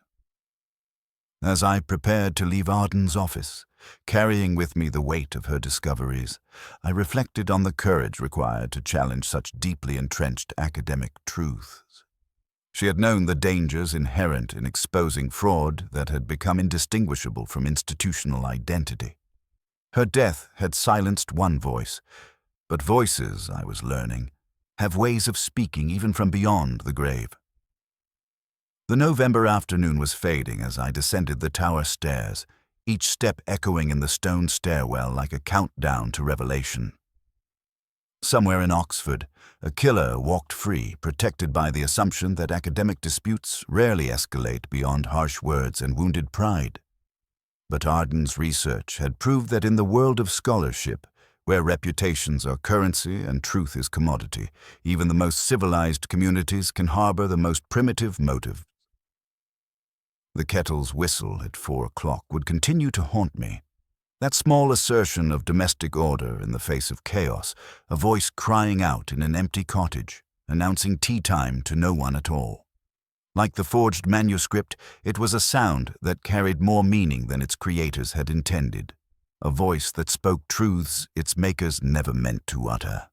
As I prepared to leave Arden's office, carrying with me the weight of her discoveries, I reflected on the courage required to challenge such deeply entrenched academic truths. She had known the dangers inherent in exposing fraud that had become indistinguishable from institutional identity. Her death had silenced one voice, but voices, I was learning, have ways of speaking even from beyond the grave. The November afternoon was fading as I descended the tower stairs, each step echoing in the stone stairwell like a countdown to revelation. Somewhere in Oxford, a killer walked free, protected by the assumption that academic disputes rarely escalate beyond harsh words and wounded pride. But Arden's research had proved that in the world of scholarship, where reputations are currency and truth is commodity, even the most civilized communities can harbor the most primitive motives. The kettle's whistle at 4 o'clock would continue to haunt me. That small assertion of domestic order in the face of chaos, a voice crying out in an empty cottage, announcing tea time to no one at all. Like the forged manuscript, it was a sound that carried more meaning than its creators had intended, a voice that spoke truths its makers never meant to utter.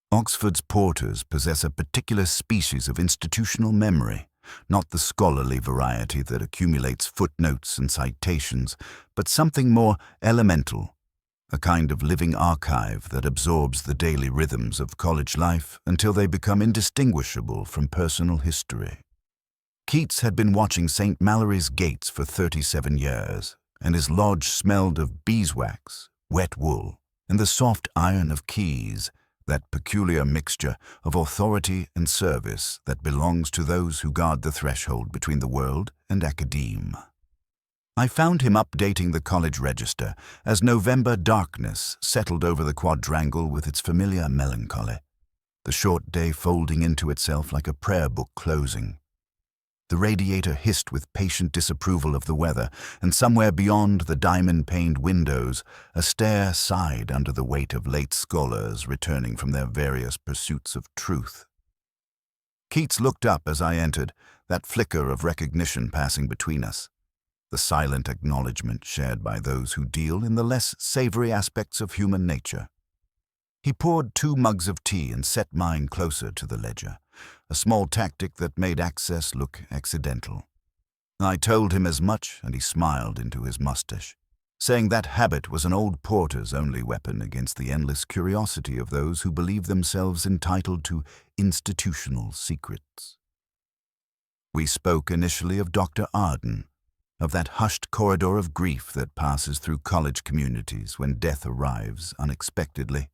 Oxford's porters possess a particular species of institutional memory, not the scholarly variety that accumulates footnotes and citations, but something more elemental, a kind of living archive that absorbs the daily rhythms of college life until they become indistinguishable from personal history. Keats had been watching St. Mallory's gates for 37 years, and his lodge smelled of beeswax, wet wool, and the soft iron of keys, that peculiar mixture of authority and service that belongs to those who guard the threshold between the world and academe. I found him updating the college register as November darkness settled over the quadrangle with its familiar melancholy, the short day folding into itself like a prayer book closing. The radiator hissed with patient disapproval of the weather, and somewhere beyond the diamond-paned windows, a stare sighed under the weight of late scholars returning from their various pursuits of truth. Keats looked up as I entered, that flicker of recognition passing between us, the silent acknowledgement shared by those who deal in the less savory aspects of human nature. He poured 2 mugs of tea and set mine closer to the ledger, a small tactic that made access look accidental. I told him as much, and he smiled into his moustache, saying that habit was an old porter's only weapon against the endless curiosity of those who believe themselves entitled to institutional secrets. We spoke initially of Dr. Arden, of that hushed corridor of grief that passes through college communities when death arrives unexpectedly.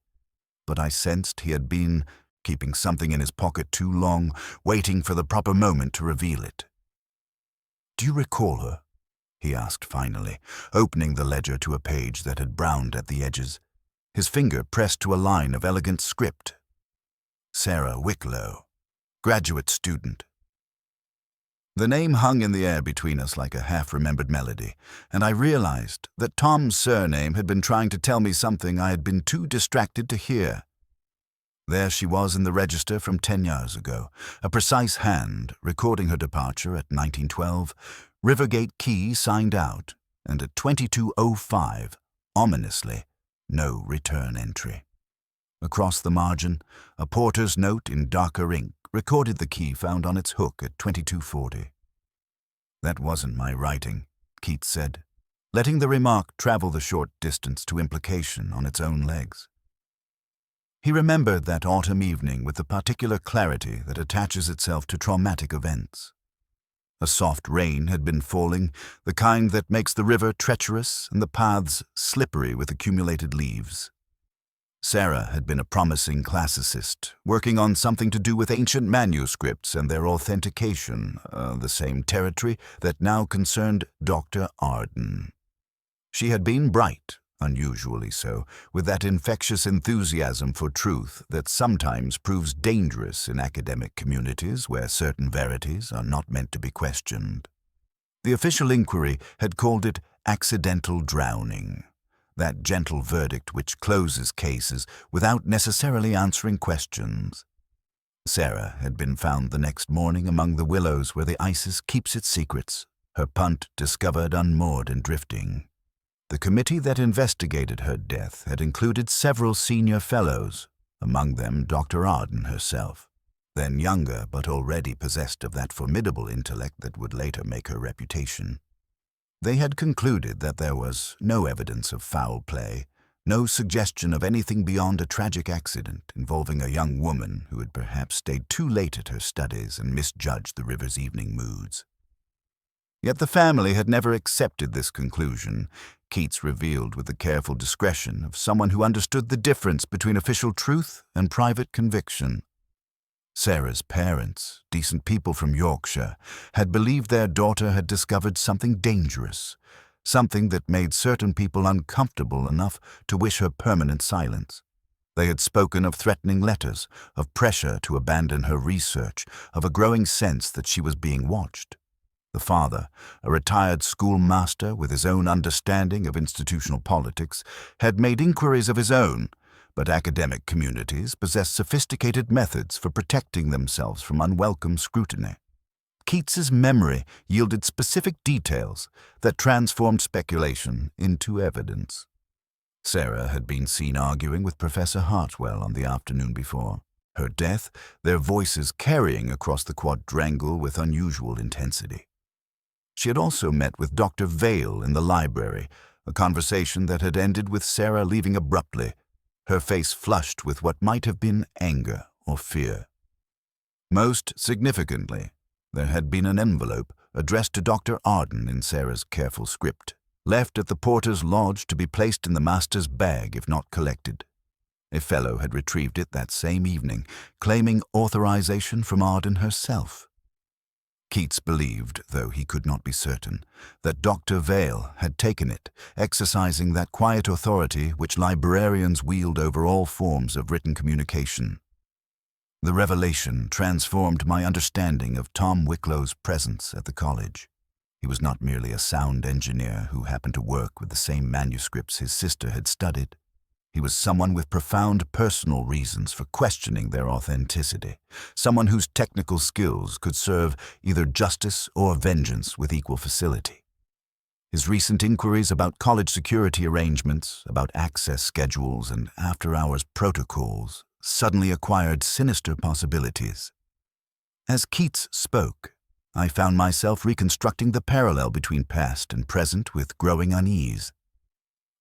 But I sensed he had been keeping something in his pocket too long, waiting for the proper moment to reveal it. "Do you recall her?" he asked finally, opening the ledger to a page that had browned at the edges. His finger pressed to a line of elegant script. "Sarah Wicklow, graduate student." The name hung in the air between us like a half-remembered melody, and I realized that Tom's surname had been trying to tell me something I had been too distracted to hear. There she was in the register from 10 years ago, a precise hand recording her departure at 1912, Rivergate Quay signed out, and at 22:05, ominously, no return entry. Across the margin, a porter's note in darker ink recorded the key found on its hook at 22:40. "That wasn't my writing," Keats said, letting the remark travel the short distance to implication on its own legs. He remembered that autumn evening with the particular clarity that attaches itself to traumatic events. A soft rain had been falling, the kind that makes the river treacherous and the paths slippery with accumulated leaves. Sarah had been a promising classicist, working on something to do with ancient manuscripts and their authentication, the same territory that now concerned Dr. Arden. She had been bright, unusually so, with that infectious enthusiasm for truth that sometimes proves dangerous in academic communities where certain verities are not meant to be questioned. The official inquiry had called it accidental drowning, that gentle verdict which closes cases without necessarily answering questions. Sarah had been found the next morning among the willows where the Isis keeps its secrets, her punt discovered unmoored and drifting. The committee that investigated her death had included several senior fellows, among them Dr. Arden herself, then younger but already possessed of that formidable intellect that would later make her reputation. They had concluded that there was no evidence of foul play, no suggestion of anything beyond a tragic accident involving a young woman who had perhaps stayed too late at her studies and misjudged the river's evening moods. Yet the family had never accepted this conclusion, Keats revealed with the careful discretion of someone who understood the difference between official truth and private conviction. Sarah's parents, decent people from Yorkshire, had believed their daughter had discovered something dangerous, something that made certain people uncomfortable enough to wish her permanent silence. They had spoken of threatening letters, of pressure to abandon her research, of a growing sense that she was being watched. The father, a retired schoolmaster with his own understanding of institutional politics, had made inquiries of his own, but academic communities possess sophisticated methods for protecting themselves from unwelcome scrutiny. Keats's memory yielded specific details that transformed speculation into evidence. Sarah had been seen arguing with Professor Hartwell on the afternoon before. Her death, their voices carrying across the quadrangle with unusual intensity. She had also met with Dr. Vale in the library, a conversation that had ended with Sarah leaving abruptly, her face flushed with what might have been anger or fear. Most significantly, there had been an envelope addressed to Dr. Arden in Sarah's careful script, left at the porter's lodge to be placed in the master's bag if not collected. A fellow had retrieved it that same evening, claiming authorization from Arden herself. Keats believed, though he could not be certain, that Dr. Vale had taken it, exercising that quiet authority which librarians wield over all forms of written communication. The revelation transformed my understanding of Tom Wicklow's presence at the college. He was not merely a sound engineer who happened to work with the same manuscripts his sister had studied. He was someone with profound personal reasons for questioning their authenticity, someone whose technical skills could serve either justice or vengeance with equal facility. His recent inquiries about college security arrangements, about access schedules and after-hours protocols suddenly acquired sinister possibilities. As Keats spoke, I found myself reconstructing the parallel between past and present with growing unease.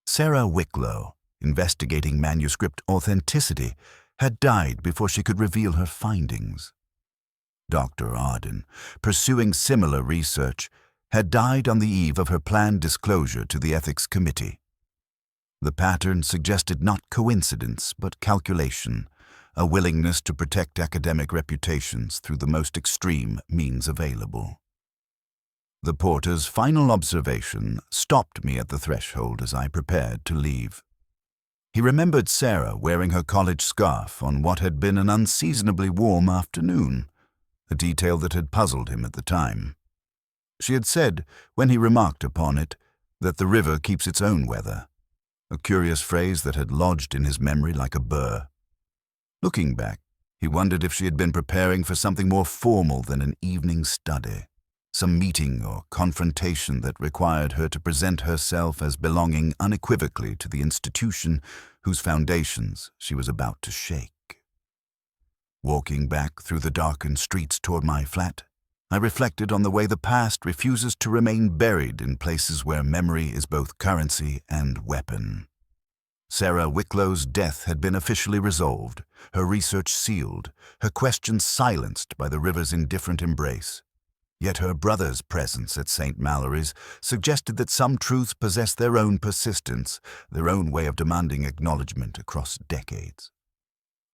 Sarah Wicklow, investigating manuscript authenticity, had died before she could reveal her findings. Dr. Arden, pursuing similar research, had died on the eve of her planned disclosure to the Ethics Committee. The pattern suggested not coincidence but calculation, a willingness to protect academic reputations through the most extreme means available. The porter's final observation stopped me at the threshold as I prepared to leave. He remembered Sarah wearing her college scarf on what had been an unseasonably warm afternoon, a detail that had puzzled him at the time. She had said, when he remarked upon it, that the river keeps its own weather, a curious phrase that had lodged in his memory like a burr. Looking back, he wondered if she had been preparing for something more formal than an evening study, some meeting or confrontation that required her to present herself as belonging unequivocally to the institution whose foundations she was about to shake. Walking back through the darkened streets toward my flat, I reflected on the way the past refuses to remain buried in places where memory is both currency and weapon. Sarah Wicklow's death had been officially resolved, her research sealed, her questions silenced by the river's indifferent embrace. Yet her brother's presence at St. Mallory's suggested that some truths possess their own persistence, their own way of demanding acknowledgement across decades.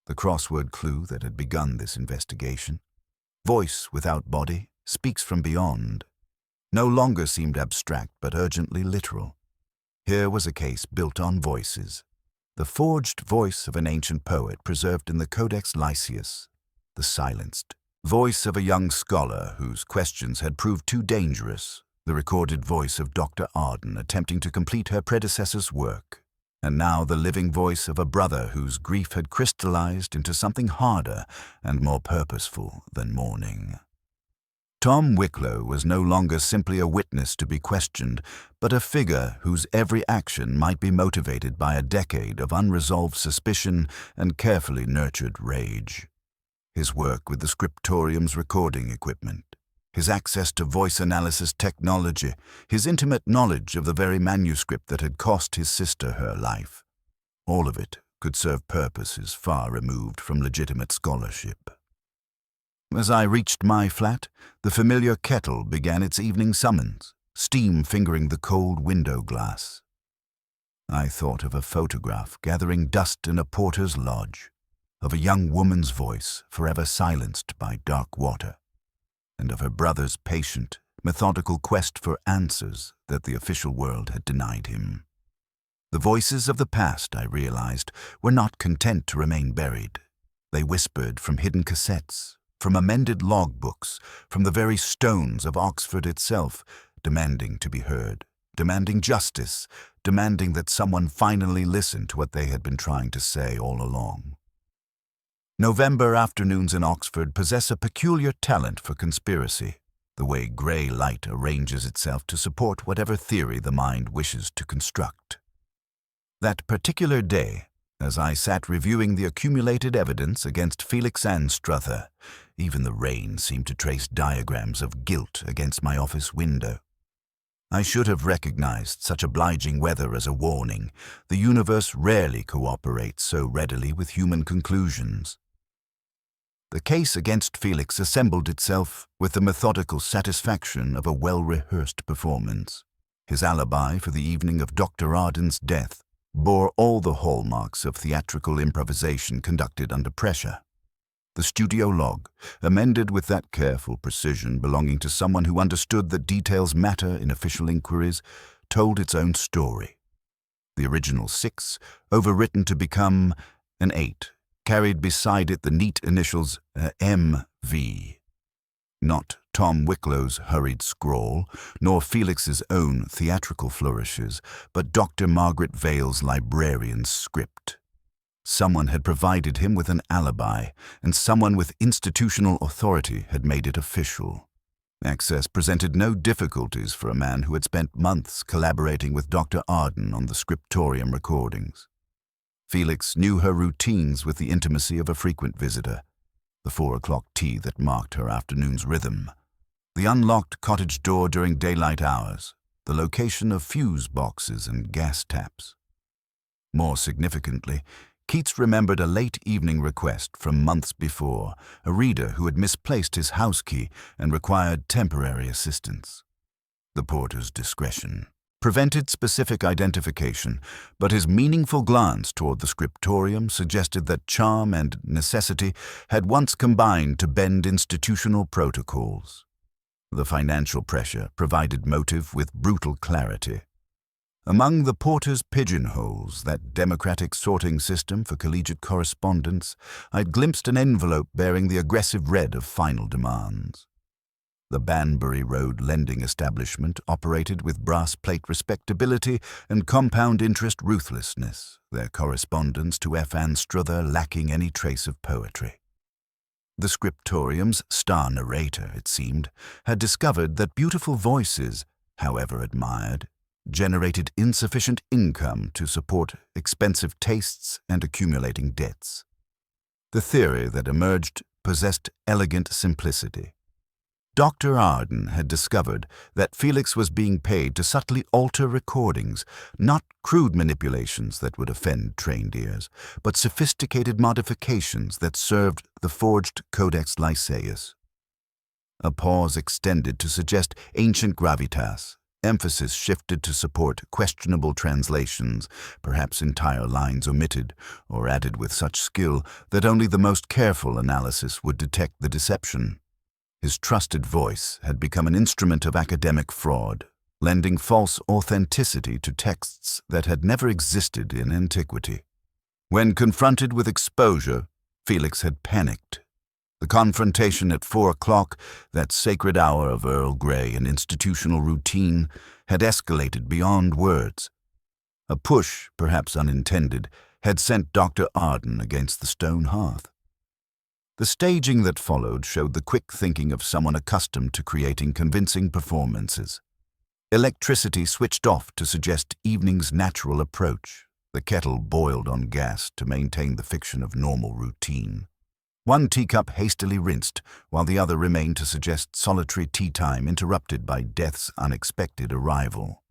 The crossword clue that had begun this investigation, voice without body, speaks from beyond, no longer seemed abstract but urgently literal. Here was a case built on voices, the forged voice of an ancient poet preserved in the Codex Lycius, the silenced voice of a young scholar whose questions had proved too dangerous, the recorded voice of Dr. Arden attempting to complete her predecessor's work, and now the living voice of a brother whose grief had crystallized into something harder and more purposeful than mourning. Tom Wicklow was no longer simply a witness to be questioned, but a figure whose every action might be motivated by a decade of unresolved suspicion and carefully nurtured rage. His work with the scriptorium's recording equipment, his access to voice analysis technology, his intimate knowledge of the very manuscript that had cost his sister her life. All of it could serve purposes far removed from legitimate scholarship. As I reached my flat, the familiar kettle began its evening summons, steam fingering the cold window glass. I thought of a photograph gathering dust in a porter's lodge, of a young woman's voice forever silenced by dark water, and of her brother's patient, methodical quest for answers that the official world had denied him. The voices of the past, I realized, were not content to remain buried. They whispered from hidden cassettes, from amended logbooks, from the very stones of Oxford itself, demanding to be heard, demanding justice, demanding that someone finally listen to what they had been trying to say all along. November afternoons in Oxford possess a peculiar talent for conspiracy, the way gray light arranges itself to support whatever theory the mind wishes to construct. That particular day, as I sat reviewing the accumulated evidence against Felix Anstruther, even the rain seemed to trace diagrams of guilt against my office window. I should have recognized such obliging weather as a warning. The universe rarely cooperates so readily with human conclusions. The case against Felix assembled itself with the methodical satisfaction of a well-rehearsed performance. His alibi for the evening of Dr. Arden's death bore all the hallmarks of theatrical improvisation conducted under pressure. The studio log, amended with that careful precision belonging to someone who understood that details matter in official inquiries, told its own story. The original 6, overwritten to become an 8, carried beside it the neat initials M.V. Not Tom Wicklow's hurried scrawl, nor Felix's own theatrical flourishes, but Dr. Margaret Vale's librarian's script. Someone had provided him with an alibi, and someone with institutional authority had made it official. Access presented no difficulties for a man who had spent months collaborating with Dr. Arden on the scriptorium recordings. Felix knew her routines with the intimacy of a frequent visitor. The 4 o'clock tea that marked her afternoon's rhythm, the unlocked cottage door during daylight hours, the location of fuse boxes and gas taps. More significantly, Keats remembered a late evening request from months before, a reader who had misplaced his house key and required temporary assistance. The porter's discretion prevented specific identification, but his meaningful glance toward the scriptorium suggested that charm and necessity had once combined to bend institutional protocols. The financial pressure provided motive with brutal clarity. Among the porter's pigeonholes, that democratic sorting system for collegiate correspondence, I'd glimpsed an envelope bearing the aggressive red of final demands. The Banbury Road lending establishment operated with brass plate respectability and compound interest ruthlessness, their correspondence to F. Anstruther lacking any trace of poetry. The scriptorium's star narrator, it seemed, had discovered that beautiful voices, however admired, generated insufficient income to support expensive tastes and accumulating debts. The theory that emerged possessed elegant simplicity. Dr. Arden had discovered that Felix was being paid to subtly alter recordings, not crude manipulations that would offend trained ears, but sophisticated modifications that served the forged Codex Lycaeus. A pause extended to suggest ancient gravitas. Emphasis shifted to support questionable translations, perhaps entire lines omitted or added with such skill that only the most careful analysis would detect the deception. His trusted voice had become an instrument of academic fraud, lending false authenticity to texts that had never existed in antiquity. When confronted with exposure, Felix had panicked. The confrontation at 4 o'clock, that sacred hour of Earl Grey and institutional routine, had escalated beyond words. A push, perhaps unintended, had sent Dr. Arden against the stone hearth. The staging that followed showed the quick thinking of someone accustomed to creating convincing performances. Electricity switched off to suggest evening's natural approach, the kettle boiled on gas to maintain the fiction of normal routine. One teacup hastily rinsed, while the other remained to suggest solitary tea time interrupted by death's unexpected arrival.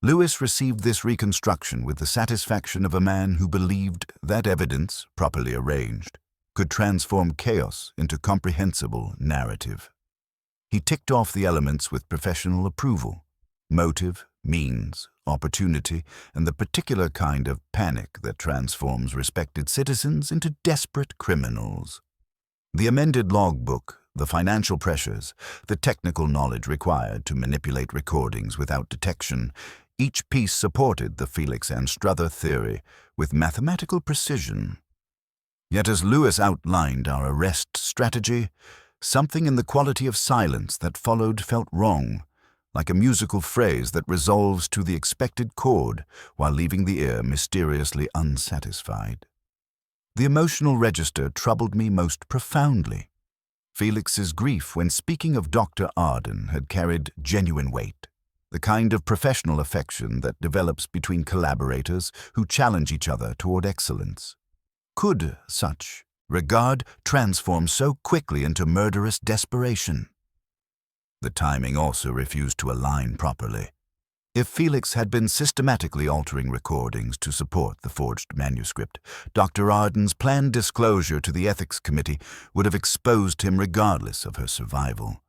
Lewis received this reconstruction with the satisfaction of a man who believed that evidence, properly arranged, could transform chaos into comprehensible narrative. He ticked off the elements with professional approval: motive, means, opportunity, and the particular kind of panic that transforms respected citizens into desperate criminals. The amended logbook, the financial pressures, the technical knowledge required to manipulate recordings without detection, each piece supported the Felix Anstruther theory with mathematical precision. Yet as Lewis outlined our arrest strategy, something in the quality of silence that followed felt wrong, like a musical phrase that resolves to the expected chord while leaving the ear mysteriously unsatisfied. The emotional register troubled me most profoundly. Felix's grief when speaking of Dr. Arden had carried genuine weight, the kind of professional affection that develops between collaborators who challenge each other toward excellence. Could such regard transform so quickly into murderous desperation? The timing also refused to align properly. If Felix had been systematically altering recordings to support the forged manuscript, Dr. Arden's planned disclosure to the Ethics Committee would have exposed him regardless of her survival.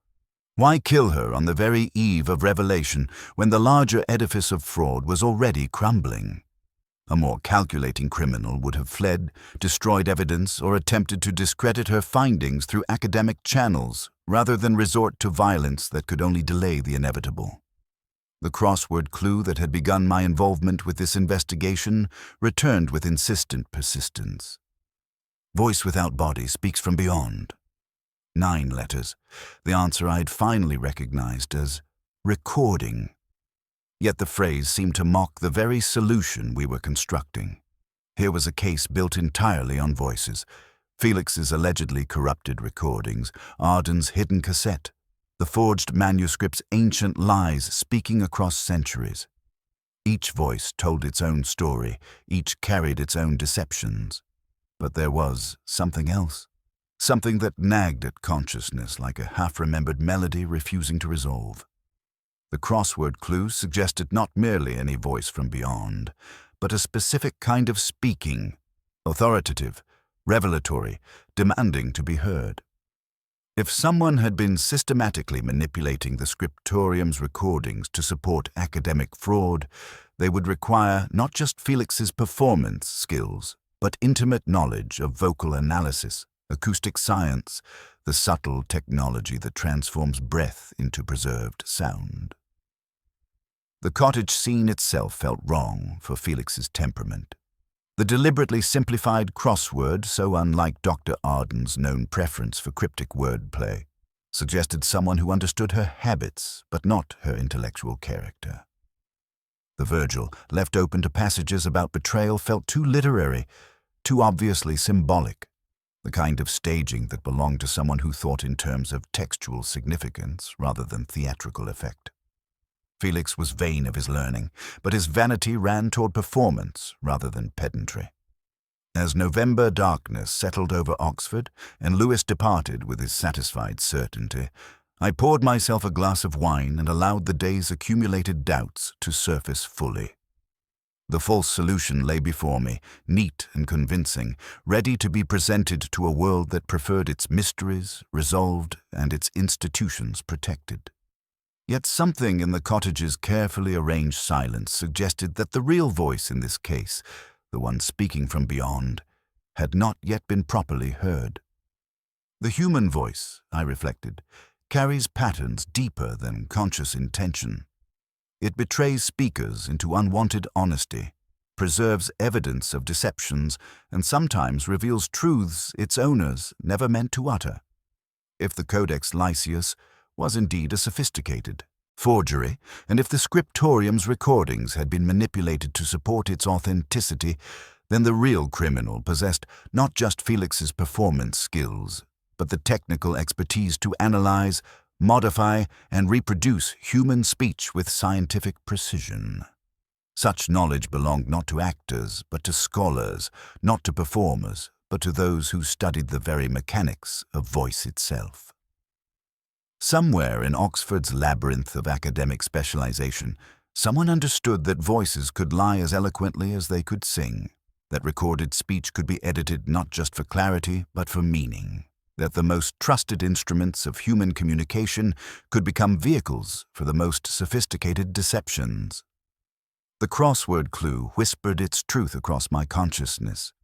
Why kill her on the very eve of revelation when the larger edifice of fraud was already crumbling? A more calculating criminal would have fled, destroyed evidence, or attempted to discredit her findings through academic channels rather than resort to violence that could only delay the inevitable. The crossword clue that had begun my involvement with this investigation returned with insistent persistence. Voice without body speaks from beyond. 9 letters, the answer I'd finally recognized as recording. Yet the phrase seemed to mock the very solution we were constructing. Here was a case built entirely on voices. Felix's allegedly corrupted recordings, Arden's hidden cassette, the forged manuscript's ancient lies speaking across centuries. Each voice told its own story, each carried its own deceptions. But there was something else, something that nagged at consciousness like a half-remembered melody refusing to resolve. The crossword clue suggested not merely any voice from beyond, but a specific kind of speaking, authoritative, revelatory, demanding to be heard. If someone had been systematically manipulating the scriptorium's recordings to support academic fraud, they would require not just Felix's performance skills, but intimate knowledge of vocal analysis, acoustic science, the subtle technology that transforms breath into preserved sound. The cottage scene itself felt wrong for Felix's temperament. The deliberately simplified crossword, so unlike Dr. Arden's known preference for cryptic wordplay, suggested someone who understood her habits but not her intellectual character. The Virgil, left open to passages about betrayal, felt too literary, too obviously symbolic, the kind of staging that belonged to someone who thought in terms of textual significance rather than theatrical effect. Felix was vain of his learning, but his vanity ran toward performance rather than pedantry. As November darkness settled over Oxford and Lewis departed with his satisfied certainty, I poured myself a glass of wine and allowed the day's accumulated doubts to surface fully. The false solution lay before me, neat and convincing, ready to be presented to a world that preferred its mysteries resolved and its institutions protected. Yet something in the cottage's carefully arranged silence suggested that the real voice in this case, the one speaking from beyond, had not yet been properly heard. The human voice, I reflected, carries patterns deeper than conscious intention. It betrays speakers into unwanted honesty, preserves evidence of deceptions, and sometimes reveals truths its owners never meant to utter. If the Codex Lycius was indeed a sophisticated forgery, and if the scriptorium's recordings had been manipulated to support its authenticity, then the real criminal possessed not just Felix's performance skills, but the technical expertise to analyze, modify, and reproduce human speech with scientific precision. Such knowledge belonged not to actors, but to scholars, not to performers, but to those who studied the very mechanics of voice itself. Somewhere in Oxford's labyrinth of academic specialization, someone understood that voices could lie as eloquently as they could sing, that recorded speech could be edited not just for clarity, but for meaning, that the most trusted instruments of human communication could become vehicles for the most sophisticated deceptions. The crossword clue whispered its truth across my consciousness.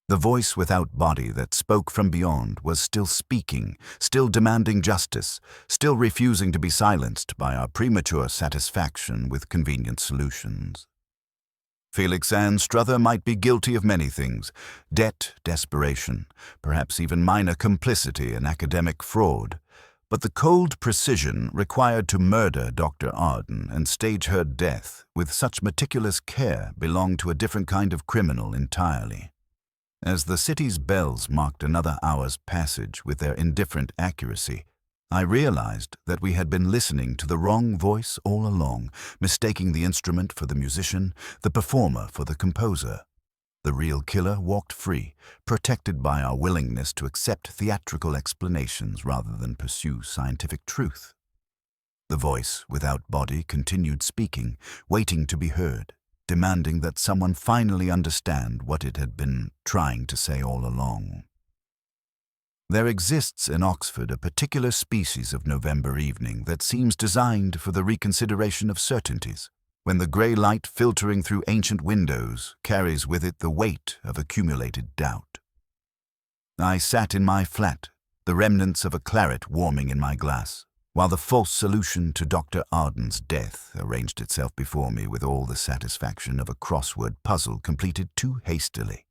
The voice without body that spoke from beyond was still speaking, still demanding justice, still refusing to be silenced by our premature satisfaction with convenient solutions. Felix Anstruther might be guilty of many things: debt, desperation, perhaps even minor complicity in academic fraud. But the cold precision required to murder Dr. Arden and stage her death with such meticulous care belonged to a different kind of criminal entirely. As the city's bells marked another hour's passage with their indifferent accuracy, I realized that we had been listening to the wrong voice all along, mistaking the instrument for the musician, the performer for the composer. The real killer walked free, protected by our willingness to accept theatrical explanations rather than pursue scientific truth. The voice without body continued speaking, waiting to be heard, demanding that someone finally understand what it had been trying to say all along. There exists in Oxford a particular species of November evening that seems designed for the reconsideration of certainties, when the grey light filtering through ancient windows carries with it the weight of accumulated doubt. I sat in my flat, the remnants of a claret warming in my glass, while the false solution to Dr. Arden's death arranged itself before me with all the satisfaction of a crossword puzzle completed too hastily.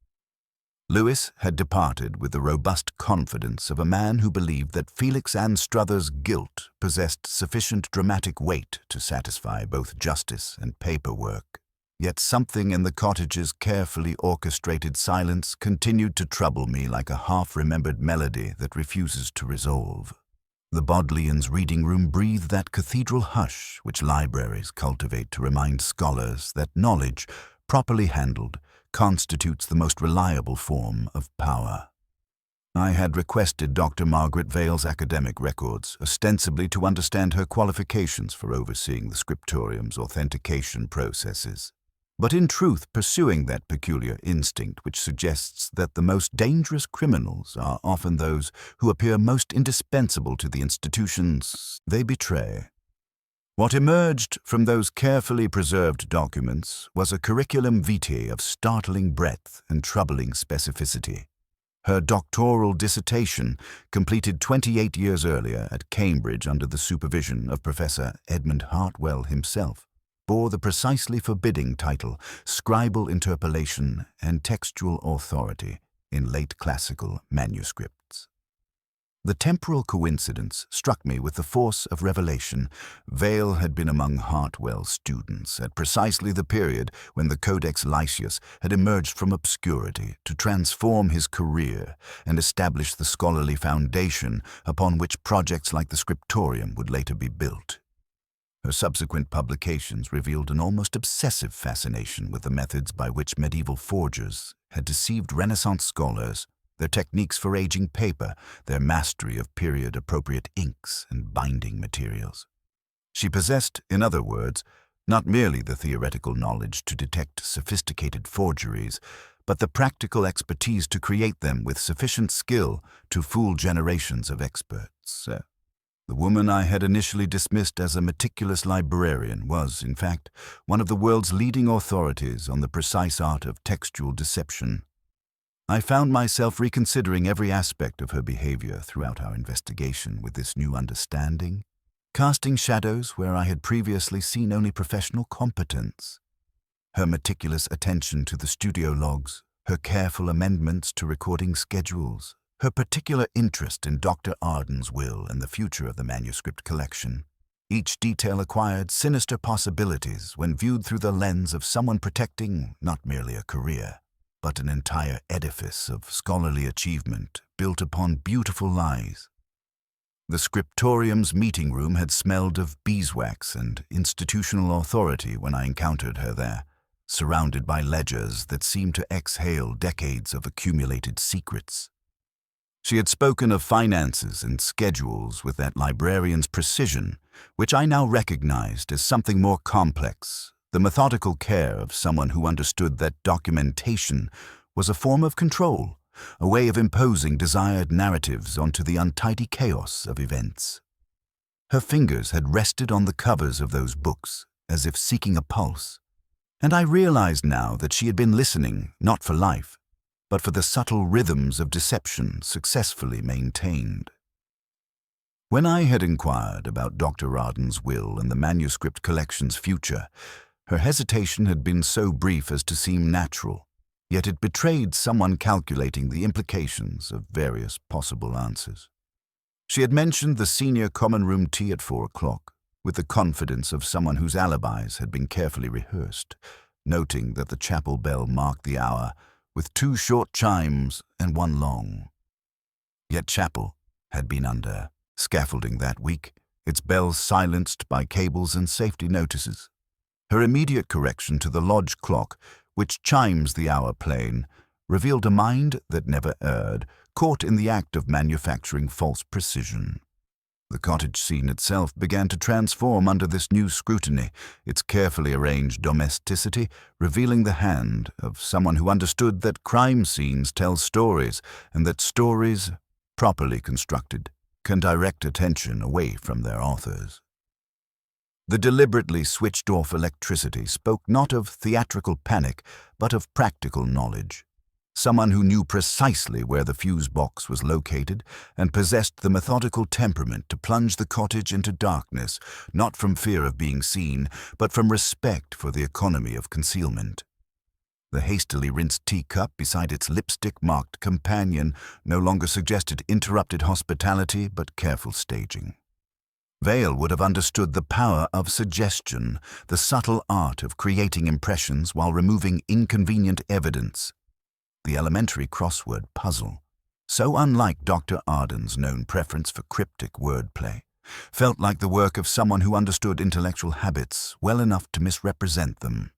Lewis had departed with the robust confidence of a man who believed that Felix Anstruther's guilt possessed sufficient dramatic weight to satisfy both justice and paperwork. Yet something in the cottage's carefully orchestrated silence continued to trouble me like a half-remembered melody that refuses to resolve. The Bodleians' reading room breathed that cathedral hush which libraries cultivate to remind scholars that knowledge, properly handled, constitutes the most reliable form of power. I had requested Dr. Margaret Vale's academic records, ostensibly to understand her qualifications for overseeing the scriptorium's authentication processes, but in truth pursuing that peculiar instinct which suggests that the most dangerous criminals are often those who appear most indispensable to the institutions they betray. What emerged from those carefully preserved documents was a curriculum vitae of startling breadth and troubling specificity. Her doctoral dissertation, completed 28 years earlier at Cambridge under the supervision of Professor Edmund Hartwell himself, bore the precisely forbidding title Scribal Interpolation and Textual Authority in late classical manuscripts. The temporal coincidence struck me with the force of revelation. Vale had been among Hartwell's students at precisely the period when the Codex Lycius had emerged from obscurity to transform his career and establish the scholarly foundation upon which projects like the scriptorium would later be built. Her subsequent publications revealed an almost obsessive fascination with the methods by which medieval forgers had deceived Renaissance scholars, their techniques for aging paper, their mastery of period-appropriate inks and binding materials. She possessed, in other words, not merely the theoretical knowledge to detect sophisticated forgeries, but the practical expertise to create them with sufficient skill to fool generations of experts. The woman I had initially dismissed as a meticulous librarian was, in fact, one of the world's leading authorities on the precise art of textual deception. I found myself reconsidering every aspect of her behavior throughout our investigation with this new understanding, casting shadows where I had previously seen only professional competence. Her meticulous attention to the studio logs, her careful amendments to recording schedules, her particular interest in Dr. Arden's will and the future of the manuscript collection. Each detail acquired sinister possibilities when viewed through the lens of someone protecting not merely a career, but an entire edifice of scholarly achievement built upon beautiful lies. The scriptorium's meeting room had smelled of beeswax and institutional authority when I encountered her there, surrounded by ledgers that seemed to exhale decades of accumulated secrets. She had spoken of finances and schedules with that librarian's precision, which I now recognized as something more complex, the methodical care of someone who understood that documentation was a form of control, a way of imposing desired narratives onto the untidy chaos of events. Her fingers had rested on the covers of those books, as if seeking a pulse, and I realized now that she had been listening, not for life, but for the subtle rhythms of deception successfully maintained. When I had inquired about Dr. Arden's will and the manuscript collection's future, her hesitation had been so brief as to seem natural, yet it betrayed someone calculating the implications of various possible answers. She had mentioned the senior common room tea at 4 o'clock, with the confidence of someone whose alibis had been carefully rehearsed, noting that the chapel bell marked the hour with 2 short chimes and 1 long. Yet chapel had been under scaffolding that week, its bells silenced by cables and safety notices. Her immediate correction to the lodge clock, which chimes the hour plain, revealed a mind that never erred, caught in the act of manufacturing false precision. The cottage scene itself began to transform under this new scrutiny, its carefully arranged domesticity revealing the hand of someone who understood that crime scenes tell stories, and that stories, properly constructed, can direct attention away from their authors. The deliberately switched-off electricity spoke not of theatrical panic, but of practical knowledge. Someone who knew precisely where the fuse box was located and possessed the methodical temperament to plunge the cottage into darkness, not from fear of being seen, but from respect for the economy of concealment. The hastily rinsed teacup beside its lipstick-marked companion no longer suggested interrupted hospitality but careful staging. Vale would have understood the power of suggestion, the subtle art of creating impressions while removing inconvenient evidence. The elementary crossword puzzle, so unlike Dr. Arden's known preference for cryptic wordplay, felt like the work of someone who understood intellectual habits well enough to misrepresent them.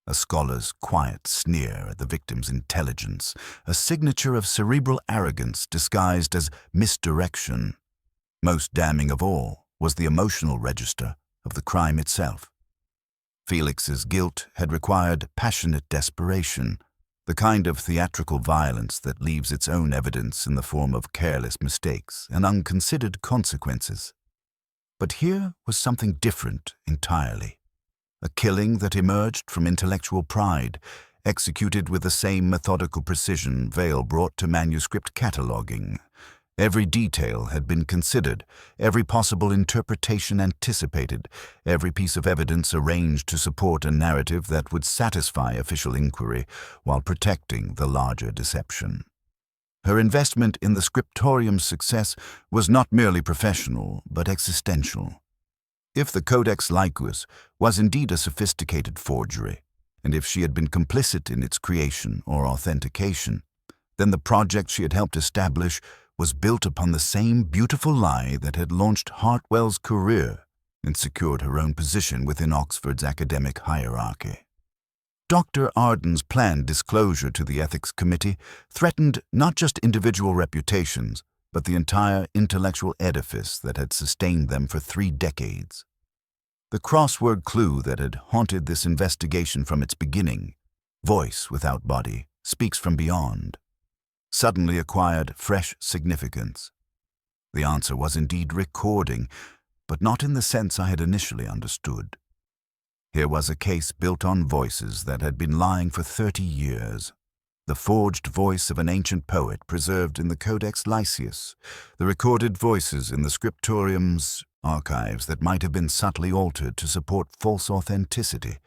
A scholar's quiet sneer at the victim's intelligence, a signature of cerebral arrogance disguised as misdirection. Most damning of all was the emotional register of the crime itself. Felix's guilt had required passionate desperation, the kind of theatrical violence that leaves its own evidence in the form of careless mistakes and unconsidered consequences. But here was something different entirely. A killing that emerged from intellectual pride, executed with the same methodical precision Vale brought to manuscript cataloguing. Every detail had been considered, every possible interpretation anticipated, every piece of evidence arranged to support a narrative that would satisfy official inquiry while protecting the larger deception. Her investment in the scriptorium's success was not merely professional, but existential. If the Codex Laicus was indeed a sophisticated forgery, and if she had been complicit in its creation or authentication, then the project she had helped establish was built upon the same beautiful lie that had launched Hartwell's career and secured her own position within Oxford's academic hierarchy. Dr. Arden's planned disclosure to the Ethics Committee threatened not just individual reputations, but the entire intellectual edifice that had sustained them for 3 decades. The crossword clue that had haunted this investigation from its beginning, voice without body, speaks from beyond, suddenly acquired fresh significance. The answer was indeed recording, but not in the sense I had initially understood. Here was a case built on voices that had been lying for 30 years. The forged voice of an ancient poet preserved in the Codex Lycius, the recorded voices in the scriptorium's archives that might have been subtly altered to support false authenticity,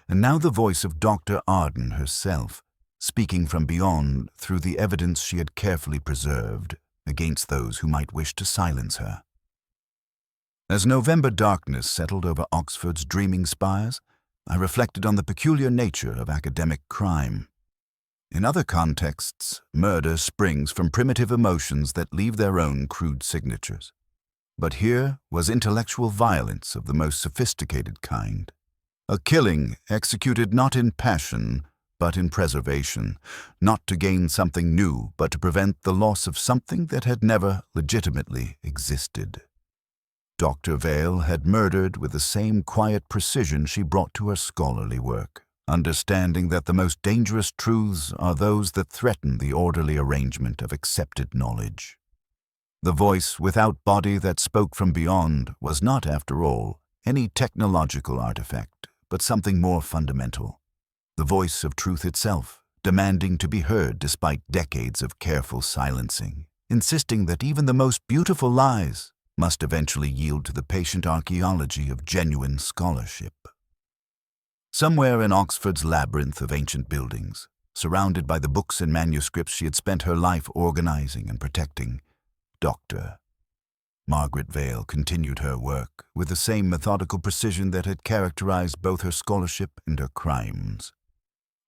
and now the voice of Dr. Arden herself, speaking from beyond through the evidence she had carefully preserved against those who might wish to silence her. As November darkness settled over Oxford's dreaming spires, I reflected on the peculiar nature of academic crime. In other contexts, murder springs from primitive emotions that leave their own crude signatures. But here was intellectual violence of the most sophisticated kind. A killing executed not in passion, but in preservation, not to gain something new, but to prevent the loss of something that had never legitimately existed. Dr. Vale had murdered with the same quiet precision she brought to her scholarly work, understanding that the most dangerous truths are those that threaten the orderly arrangement of accepted knowledge. The voice without body that spoke from beyond was not, after all, any technological artifact, but something more fundamental. The voice of truth itself, demanding to be heard despite decades of careful silencing, insisting that even the most beautiful lies must eventually yield to the patient archaeology of genuine scholarship. Somewhere in Oxford's labyrinth of ancient buildings, surrounded by the books and manuscripts she had spent her life organizing and protecting, Dr. Margaret Vale continued her work with the same methodical precision that had characterized both her scholarship and her crimes.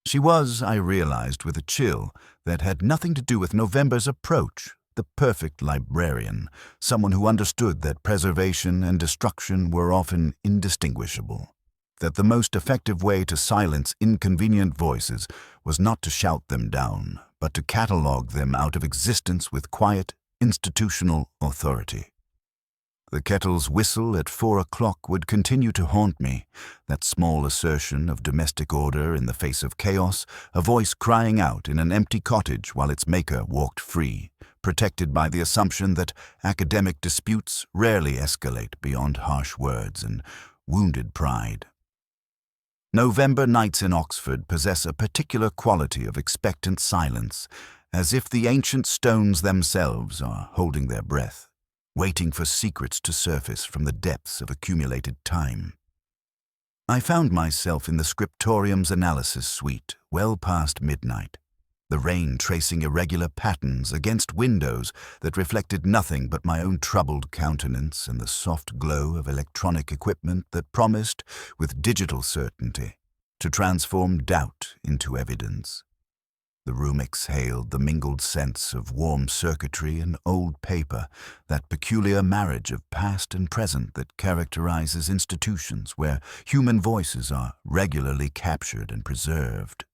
She was, I realized with a chill, that had nothing to do with November's approach, the perfect librarian, someone who understood that preservation and destruction were often indistinguishable, that the most effective way to silence inconvenient voices was not to shout them down, but to catalogue them out of existence with quiet, institutional authority. The kettle's whistle at 4 o'clock would continue to haunt me, that small assertion of domestic order in the face of chaos, a voice crying out in an empty cottage while its maker walked free, protected by the assumption that academic disputes rarely escalate beyond harsh words and wounded pride. November nights in Oxford possess a particular quality of expectant silence, as if the ancient stones themselves are holding their breath, waiting for secrets to surface from the depths of accumulated time. I found myself in the scriptorium's analysis suite well past midnight, the rain tracing irregular patterns against windows that reflected nothing but my own troubled countenance and the soft glow of electronic equipment that promised, with digital certainty, to transform doubt into evidence. The room exhaled the mingled scents of warm circuitry and old paper, that peculiar marriage of past and present that characterizes institutions where human voices are regularly captured and preserved.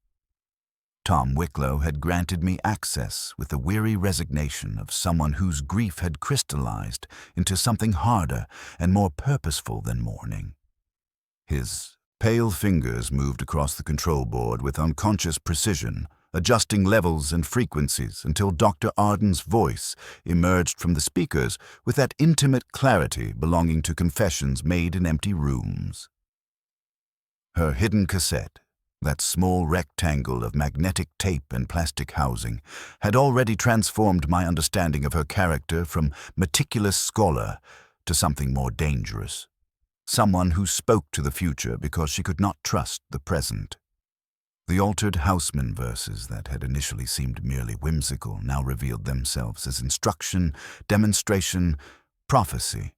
Tom Wicklow had granted me access with the weary resignation of someone whose grief had crystallized into something harder and more purposeful than mourning. His pale fingers moved across the control board with unconscious precision, adjusting levels and frequencies until Dr. Arden's voice emerged from the speakers with that intimate clarity belonging to confessions made in empty rooms. Her hidden cassette, that small rectangle of magnetic tape and plastic housing, had already transformed my understanding of her character from meticulous scholar to something more dangerous. Someone who spoke to the future because she could not trust the present. The altered Houseman verses that had initially seemed merely whimsical now revealed themselves as instruction, demonstration, prophecy.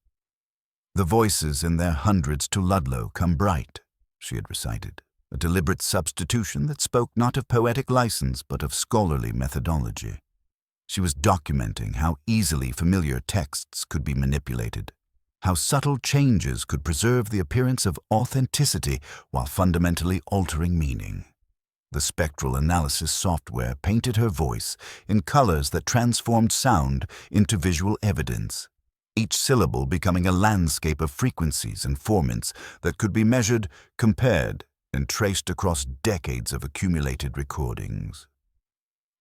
"The voices in their hundreds to Ludlow come bright," she had recited, a deliberate substitution that spoke not of poetic license but of scholarly methodology. She was documenting how easily familiar texts could be manipulated, how subtle changes could preserve the appearance of authenticity while fundamentally altering meaning. The spectral analysis software painted her voice in colors that transformed sound into visual evidence, each syllable becoming a landscape of frequencies and formants that could be measured, compared, and traced across decades of accumulated recordings.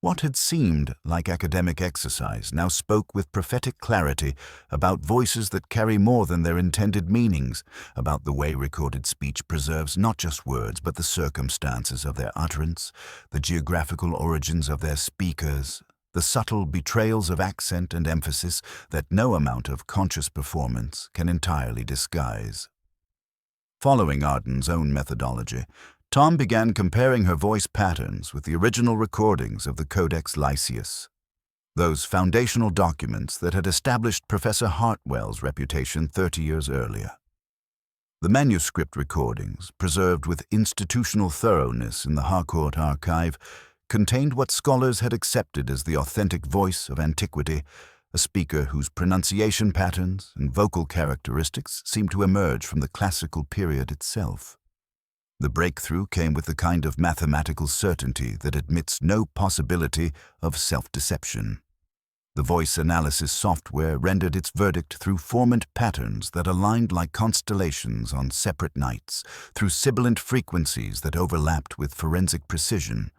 What had seemed like academic exercise now spoke with prophetic clarity about voices that carry more than their intended meanings, about the way recorded speech preserves not just words but the circumstances of their utterance, the geographical origins of their speakers, the subtle betrayals of accent and emphasis that no amount of conscious performance can entirely disguise. Following Arden's own methodology, Tom began comparing her voice patterns with the original recordings of the Codex Lyceus, those foundational documents that had established Professor Hartwell's reputation 30 years earlier. The manuscript recordings, preserved with institutional thoroughness in the Harcourt Archive, contained what scholars had accepted as the authentic voice of antiquity, a speaker whose pronunciation patterns and vocal characteristics seemed to emerge from the classical period itself. The breakthrough came with the kind of mathematical certainty that admits no possibility of self-deception. The voice analysis software rendered its verdict through formant patterns that aligned like constellations on separate nights, through sibilant frequencies that overlapped with forensic precision,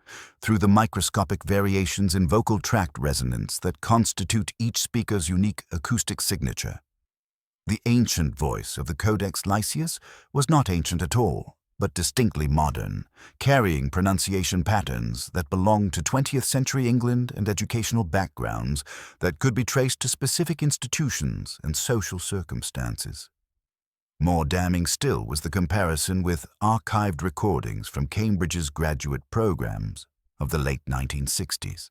through the microscopic variations in vocal tract resonance that constitute each speaker's unique acoustic signature. The ancient voice of the Codex Lyceus was not ancient at all, but distinctly modern, carrying pronunciation patterns that belonged to 20th century England and educational backgrounds that could be traced to specific institutions and social circumstances. More damning still was the comparison with archived recordings from Cambridge's graduate programs of the late 1960s.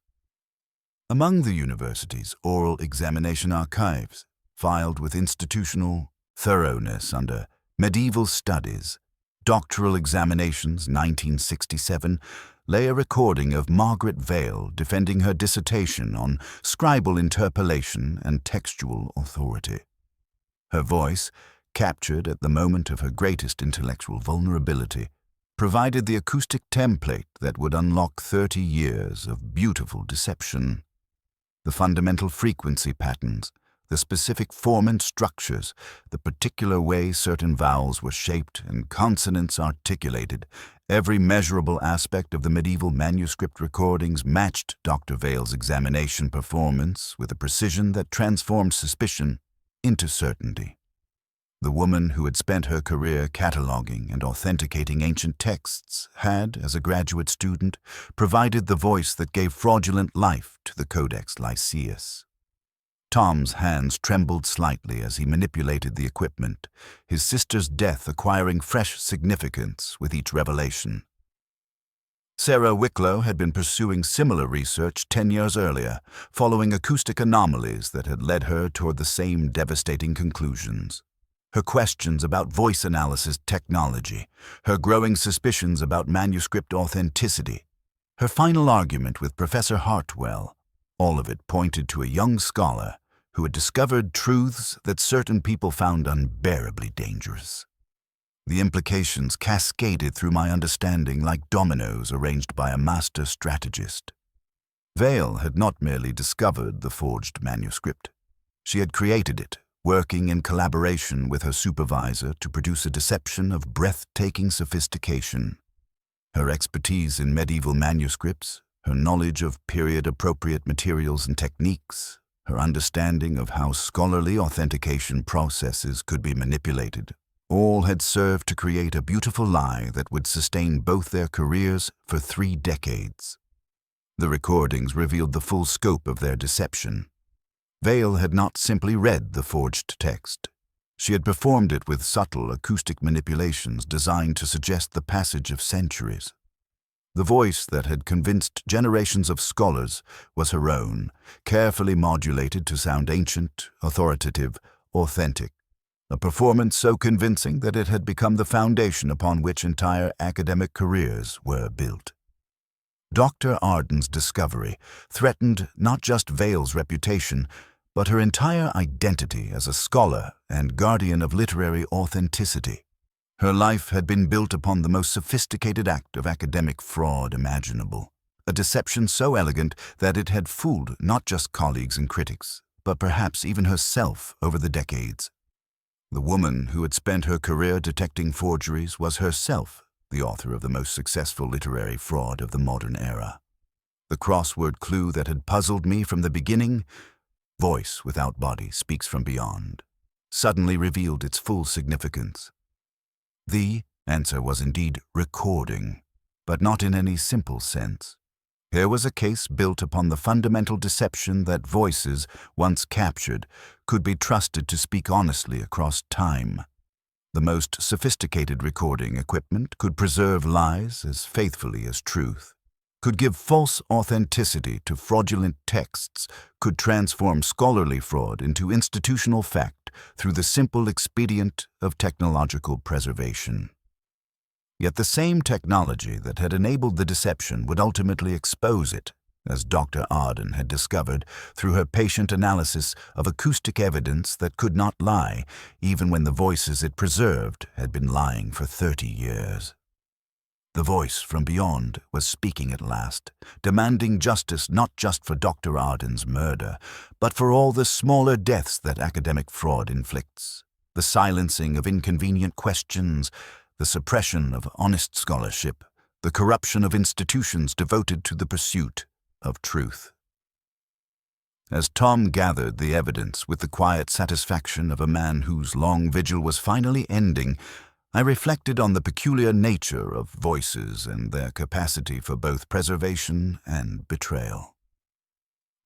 Among the university's oral examination archives, filed with institutional thoroughness under Medieval Studies, Doctoral Examinations 1967, lay a recording of Margaret Vale defending her dissertation on scribal interpolation and textual authority. Her voice, captured at the moment of her greatest intellectual vulnerability, provided the acoustic template that would unlock 30 years of beautiful deception. The fundamental frequency patterns, the specific formant structures, the particular way certain vowels were shaped and consonants articulated, every measurable aspect of the medieval manuscript recordings matched Dr. Vale's examination performance with a precision that transformed suspicion into certainty. The woman who had spent her career cataloging and authenticating ancient texts had, as a graduate student, provided the voice that gave fraudulent life to the Codex Lyceus. Tom's hands trembled slightly as he manipulated the equipment, his sister's death acquiring fresh significance with each revelation. Sarah Wicklow had been pursuing similar research 10 years earlier, following acoustic anomalies that had led her toward the same devastating conclusions. Her questions about voice analysis technology, her growing suspicions about manuscript authenticity, her final argument with Professor Hartwell, all of it pointed to a young scholar who had discovered truths that certain people found unbearably dangerous. The implications cascaded through my understanding like dominoes arranged by a master strategist. Vale had not merely discovered the forged manuscript. She had created it, working in collaboration with her supervisor to produce a deception of breathtaking sophistication. Her expertise in medieval manuscripts, her knowledge of period-appropriate materials and techniques, her understanding of how scholarly authentication processes could be manipulated, all had served to create a beautiful lie that would sustain both their careers for 3 decades. The recordings revealed the full scope of their deception. Vale had not simply read the forged text. She had performed it with subtle acoustic manipulations designed to suggest the passage of centuries. The voice that had convinced generations of scholars was her own, carefully modulated to sound ancient, authoritative, authentic, a performance so convincing that it had become the foundation upon which entire academic careers were built. Dr. Arden's discovery threatened not just Vale's reputation, but her entire identity as a scholar and guardian of literary authenticity. Her life had been built upon the most sophisticated act of academic fraud imaginable, a deception so elegant that it had fooled not just colleagues and critics, but perhaps even herself over the decades. The woman who had spent her career detecting forgeries was herself the author of the most successful literary fraud of the modern era. The crossword clue that had puzzled me from the beginning, voice without body speaks from beyond, suddenly revealed its full significance. The answer was indeed recording, but not in any simple sense. Here was a case built upon the fundamental deception that voices, once captured, could be trusted to speak honestly across time. The most sophisticated recording equipment could preserve lies as faithfully as truth, could give false authenticity to fraudulent texts, could transform scholarly fraud into institutional fact through the simple expedient of technological preservation. Yet the same technology that had enabled the deception would ultimately expose it, as Dr. Arden had discovered through her patient analysis of acoustic evidence that could not lie, even when the voices it preserved had been lying for 30 years. The voice from beyond was speaking at last, demanding justice not just for Dr. Arden's murder, but for all the smaller deaths that academic fraud inflicts, the silencing of inconvenient questions, the suppression of honest scholarship, the corruption of institutions devoted to the pursuit of truth. As Tom gathered the evidence with the quiet satisfaction of a man whose long vigil was finally ending, I reflected on the peculiar nature of voices and their capacity for both preservation and betrayal.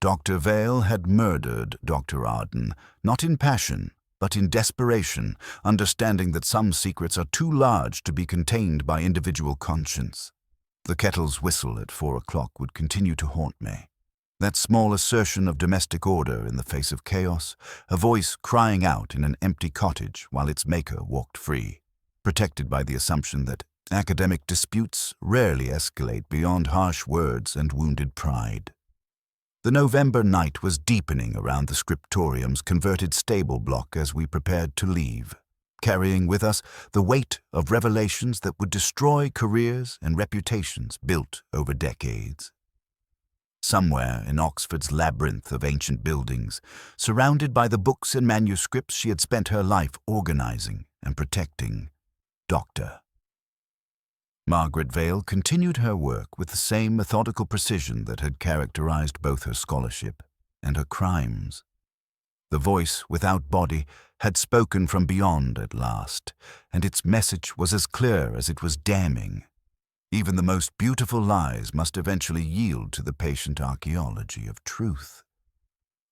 Dr. Vale had murdered Dr. Arden, not in passion, but in desperation, understanding that some secrets are too large to be contained by individual conscience. The kettle's whistle at 4 o'clock would continue to haunt me. That small assertion of domestic order in the face of chaos, a voice crying out in an empty cottage while its maker walked free, protected by the assumption that academic disputes rarely escalate beyond harsh words and wounded pride. The November night was deepening around the scriptorium's converted stable block as we prepared to leave, carrying with us the weight of revelations that would destroy careers and reputations built over decades. Somewhere in Oxford's labyrinth of ancient buildings, surrounded by the books and manuscripts she had spent her life organizing and protecting, Dr. Margaret Vale continued her work with the same methodical precision that had characterized both her scholarship and her crimes. The voice without body had spoken from beyond at last, and its message was as clear as it was damning. Even the most beautiful lies must eventually yield to the patient archaeology of truth.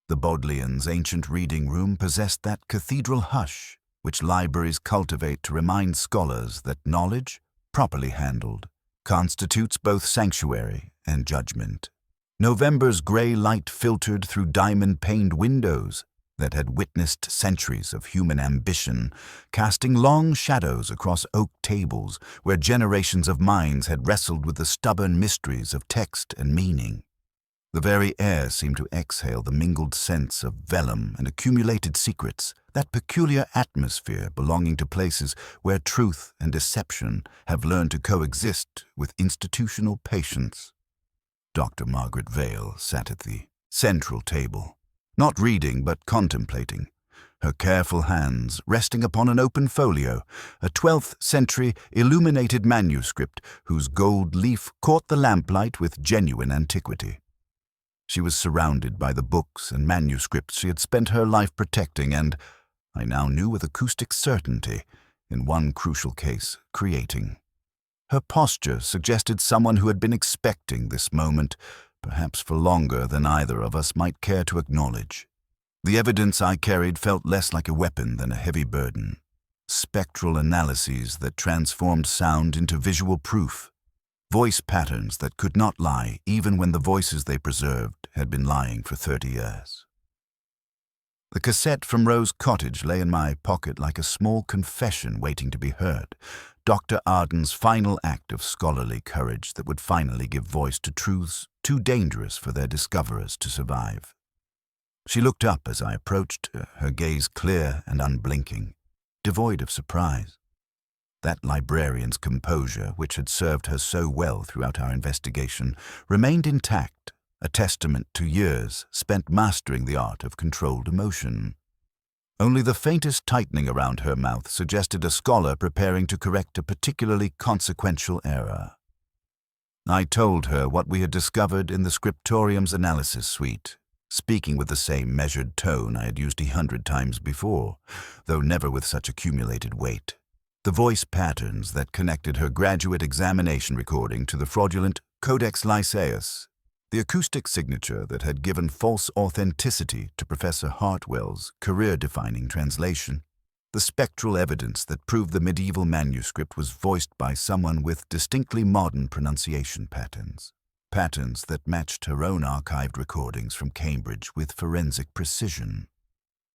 The Bodleians' ancient reading room possessed that cathedral hush which libraries cultivate to remind scholars that knowledge, properly handled, constitutes both sanctuary and judgment. November's grey light filtered through diamond-paned windows that had witnessed centuries of human ambition, casting long shadows across oak tables where generations of minds had wrestled with the stubborn mysteries of text and meaning. The very air seemed to exhale the mingled sense of vellum and accumulated secrets, that peculiar atmosphere belonging to places where truth and deception have learned to coexist with institutional patience. Dr. Margaret Vale sat at the central table, not reading but contemplating, her careful hands resting upon an open folio, a 12th century illuminated manuscript whose gold leaf caught the lamplight with genuine antiquity. She was surrounded by the books and manuscripts she had spent her life protecting and, I now knew with acoustic certainty, in one crucial case, creating. Her posture suggested someone who had been expecting this moment, perhaps for longer than either of us might care to acknowledge. The evidence I carried felt less like a weapon than a heavy burden. Spectral analyses that transformed sound into visual proof. Voice patterns that could not lie even when the voices they preserved had been lying for 30 years. The cassette from Rose Cottage lay in my pocket like a small confession waiting to be heard, Dr. Arden's final act of scholarly courage that would finally give voice to truths too dangerous for their discoverers to survive. She looked up as I approached, her gaze clear and unblinking, devoid of surprise. That librarian's composure, which had served her so well throughout our investigation, remained intact, a testament to years spent mastering the art of controlled emotion. Only the faintest tightening around her mouth suggested a scholar preparing to correct a particularly consequential error. I told her what we had discovered in the scriptorium's analysis suite, speaking with the same measured tone I had used 100 times before, though never with such accumulated weight. The voice patterns that connected her graduate examination recording to the fraudulent Codex Lycaeus, the acoustic signature that had given false authenticity to Professor Hartwell's career-defining translation, the spectral evidence that proved the medieval manuscript was voiced by someone with distinctly modern pronunciation patterns that matched her own archived recordings from Cambridge with forensic precision.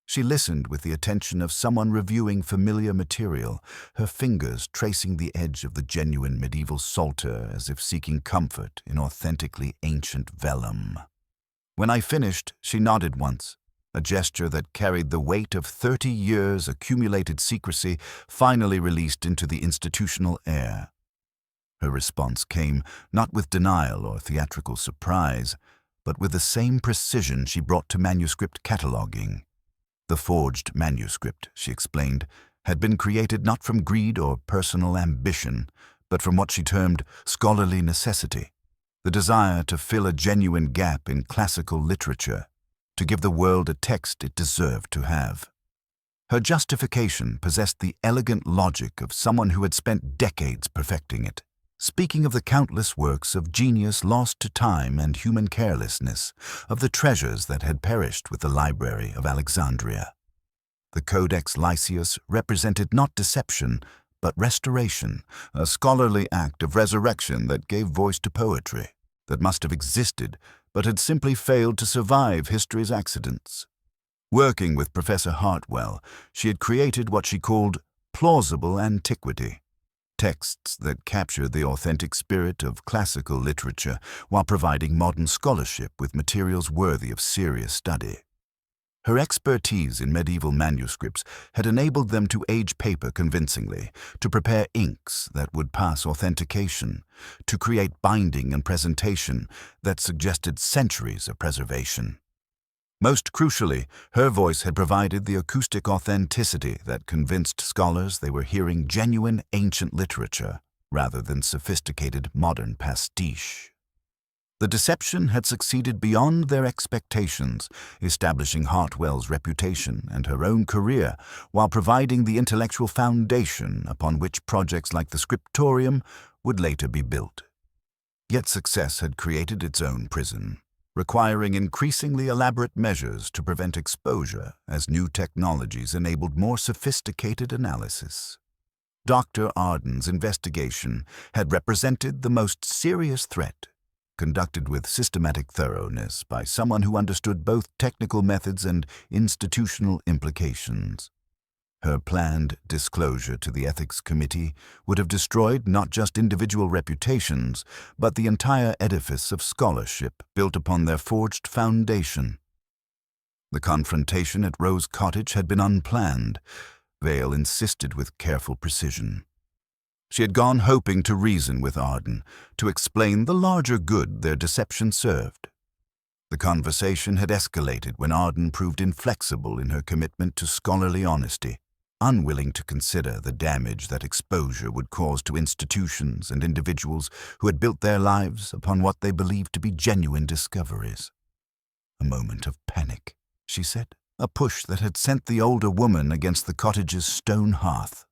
She listened with the attention of someone reviewing familiar material, her fingers tracing the edge of the genuine medieval psalter as if seeking comfort in authentically ancient vellum. When I finished, she nodded once, a gesture that carried the weight of 30 years' accumulated secrecy finally released into the institutional air. Her response came not with denial or theatrical surprise, but with the same precision she brought to manuscript cataloging. The forged manuscript, she explained, had been created not from greed or personal ambition, but from what she termed scholarly necessity, the desire to fill a genuine gap in classical literature, to give the world a text it deserved to have. Her justification possessed the elegant logic of someone who had spent decades perfecting it, speaking of the countless works of genius lost to time and human carelessness, of the treasures that had perished with the Library of Alexandria. The Codex Lycaeus represented not deception, but restoration, a scholarly act of resurrection that gave voice to poetry, that must have existed, but had simply failed to survive history's accidents. Working with Professor Hartwell, she had created what she called plausible antiquity, texts that capture the authentic spirit of classical literature while providing modern scholarship with materials worthy of serious study. Her expertise in medieval manuscripts had enabled them to age paper convincingly, to prepare inks that would pass authentication, to create binding and presentation that suggested centuries of preservation. Most crucially, her voice had provided the acoustic authenticity that convinced scholars they were hearing genuine ancient literature rather than sophisticated modern pastiche. The deception had succeeded beyond their expectations, establishing Hartwell's reputation and her own career while providing the intellectual foundation upon which projects like the scriptorium would later be built. Yet success had created its own prison. requiring increasingly elaborate measures to prevent exposure as new technologies enabled more sophisticated analysis. Dr. Arden's investigation had represented the most serious threat, conducted with systematic thoroughness by someone who understood both technical methods and institutional implications. Her planned disclosure to the Ethics Committee would have destroyed not just individual reputations, but the entire edifice of scholarship built upon their forged foundation. The confrontation at Rose Cottage had been unplanned. Vale insisted with careful precision. She had gone hoping to reason with Arden, to explain the larger good their deception served. The conversation had escalated when Arden proved inflexible in her commitment to scholarly honesty, unwilling to consider the damage that exposure would cause to institutions and individuals who had built their lives upon what they believed to be genuine discoveries. A moment of panic, she said, a push that had sent the older woman against the cottage's stone hearth.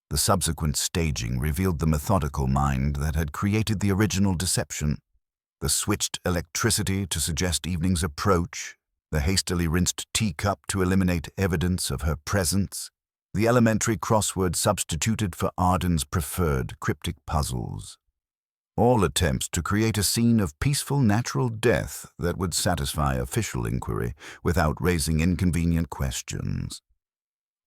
The subsequent staging revealed the methodical mind that had created the original deception. The switched electricity to suggest evening's approach, the hastily rinsed teacup to eliminate evidence of her presence, the elementary crossword substituted for Arden's preferred cryptic puzzles. All attempts to create a scene of peaceful natural death that would satisfy official inquiry without raising inconvenient questions.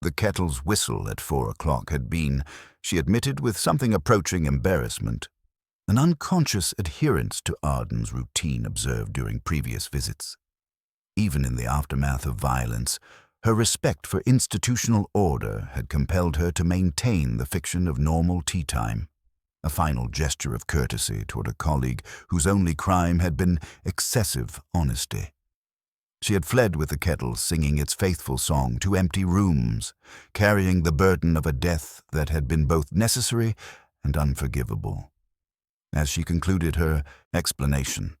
The kettle's whistle at 4 o'clock had been, she admitted with something approaching embarrassment, an unconscious adherence to Arden's routine observed during previous visits. Even in the aftermath of violence, her respect for institutional order had compelled her to maintain the fiction of normal tea time, a final gesture of courtesy toward a colleague whose only crime had been excessive honesty. She had fled with the kettle singing its faithful song to empty rooms, carrying the burden of a death that had been both necessary and unforgivable. As she concluded her explanation,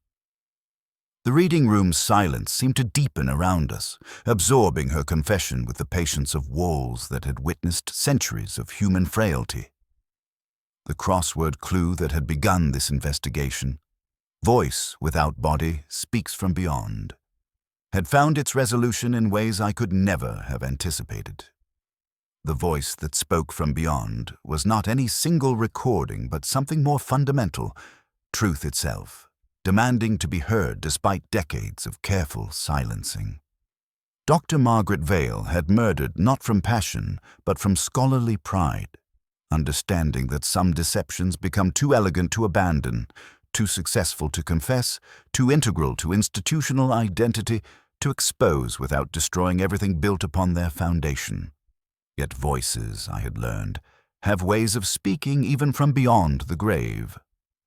the reading room's silence seemed to deepen around us, absorbing her confession with the patience of walls that had witnessed centuries of human frailty. The crossword clue that had begun this investigation, voice without body speaks from beyond, had found its resolution in ways I could never have anticipated. The voice that spoke from beyond was not any single recording, but something more fundamental, truth itself, demanding to be heard despite decades of careful silencing. Dr. Margaret Vale had murdered not from passion, but from scholarly pride, understanding that some deceptions become too elegant to abandon, too successful to confess, too integral to institutional identity to expose without destroying everything built upon their foundation. Yet voices, I had learned, have ways of speaking even from beyond the grave,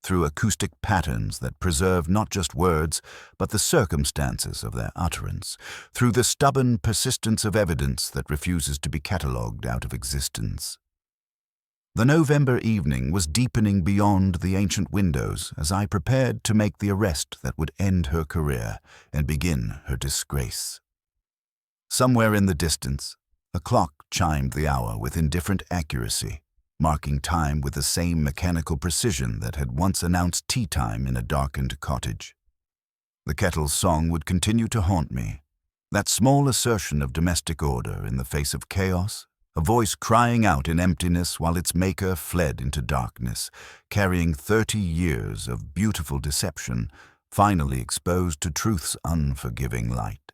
through acoustic patterns that preserve not just words, but the circumstances of their utterance, through the stubborn persistence of evidence that refuses to be catalogued out of existence. The November evening was deepening beyond the ancient windows as I prepared to make the arrest that would end her career and begin her disgrace. Somewhere in the distance, a clock chimed the hour with indifferent accuracy, marking time with the same mechanical precision that had once announced tea time in a darkened cottage. The kettle's song would continue to haunt me, that small assertion of domestic order in the face of chaos, a voice crying out in emptiness while its maker fled into darkness, carrying 30 years of beautiful deception, finally exposed to truth's unforgiving light.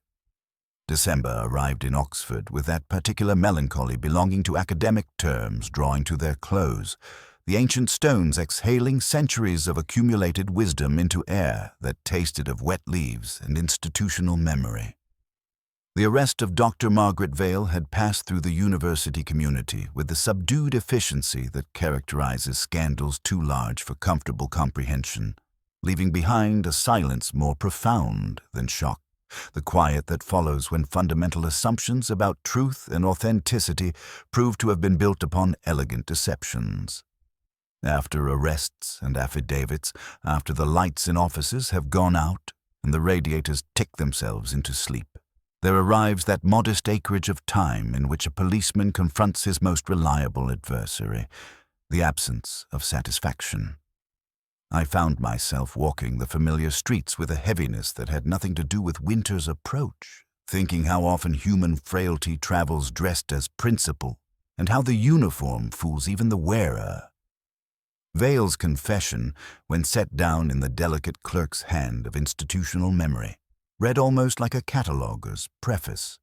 December arrived in Oxford with that particular melancholy belonging to academic terms drawing to their close, the ancient stones exhaling centuries of accumulated wisdom into air that tasted of wet leaves and institutional memory. The arrest of Dr. Margaret Vale had passed through the university community with the subdued efficiency that characterizes scandals too large for comfortable comprehension, leaving behind a silence more profound than shock. The quiet that follows when fundamental assumptions about truth and authenticity prove to have been built upon elegant deceptions. After arrests and affidavits, after the lights in offices have gone out and the radiators tick themselves into sleep, there arrives that modest acreage of time in which a policeman confronts his most reliable adversary, the absence of satisfaction. I found myself walking the familiar streets with a heaviness that had nothing to do with winter's approach, thinking how often human frailty travels dressed as principle, and how the uniform fools even the wearer. Vale's confession, when set down in the delicate clerk's hand of institutional memory, read almost like a cataloguer's preface.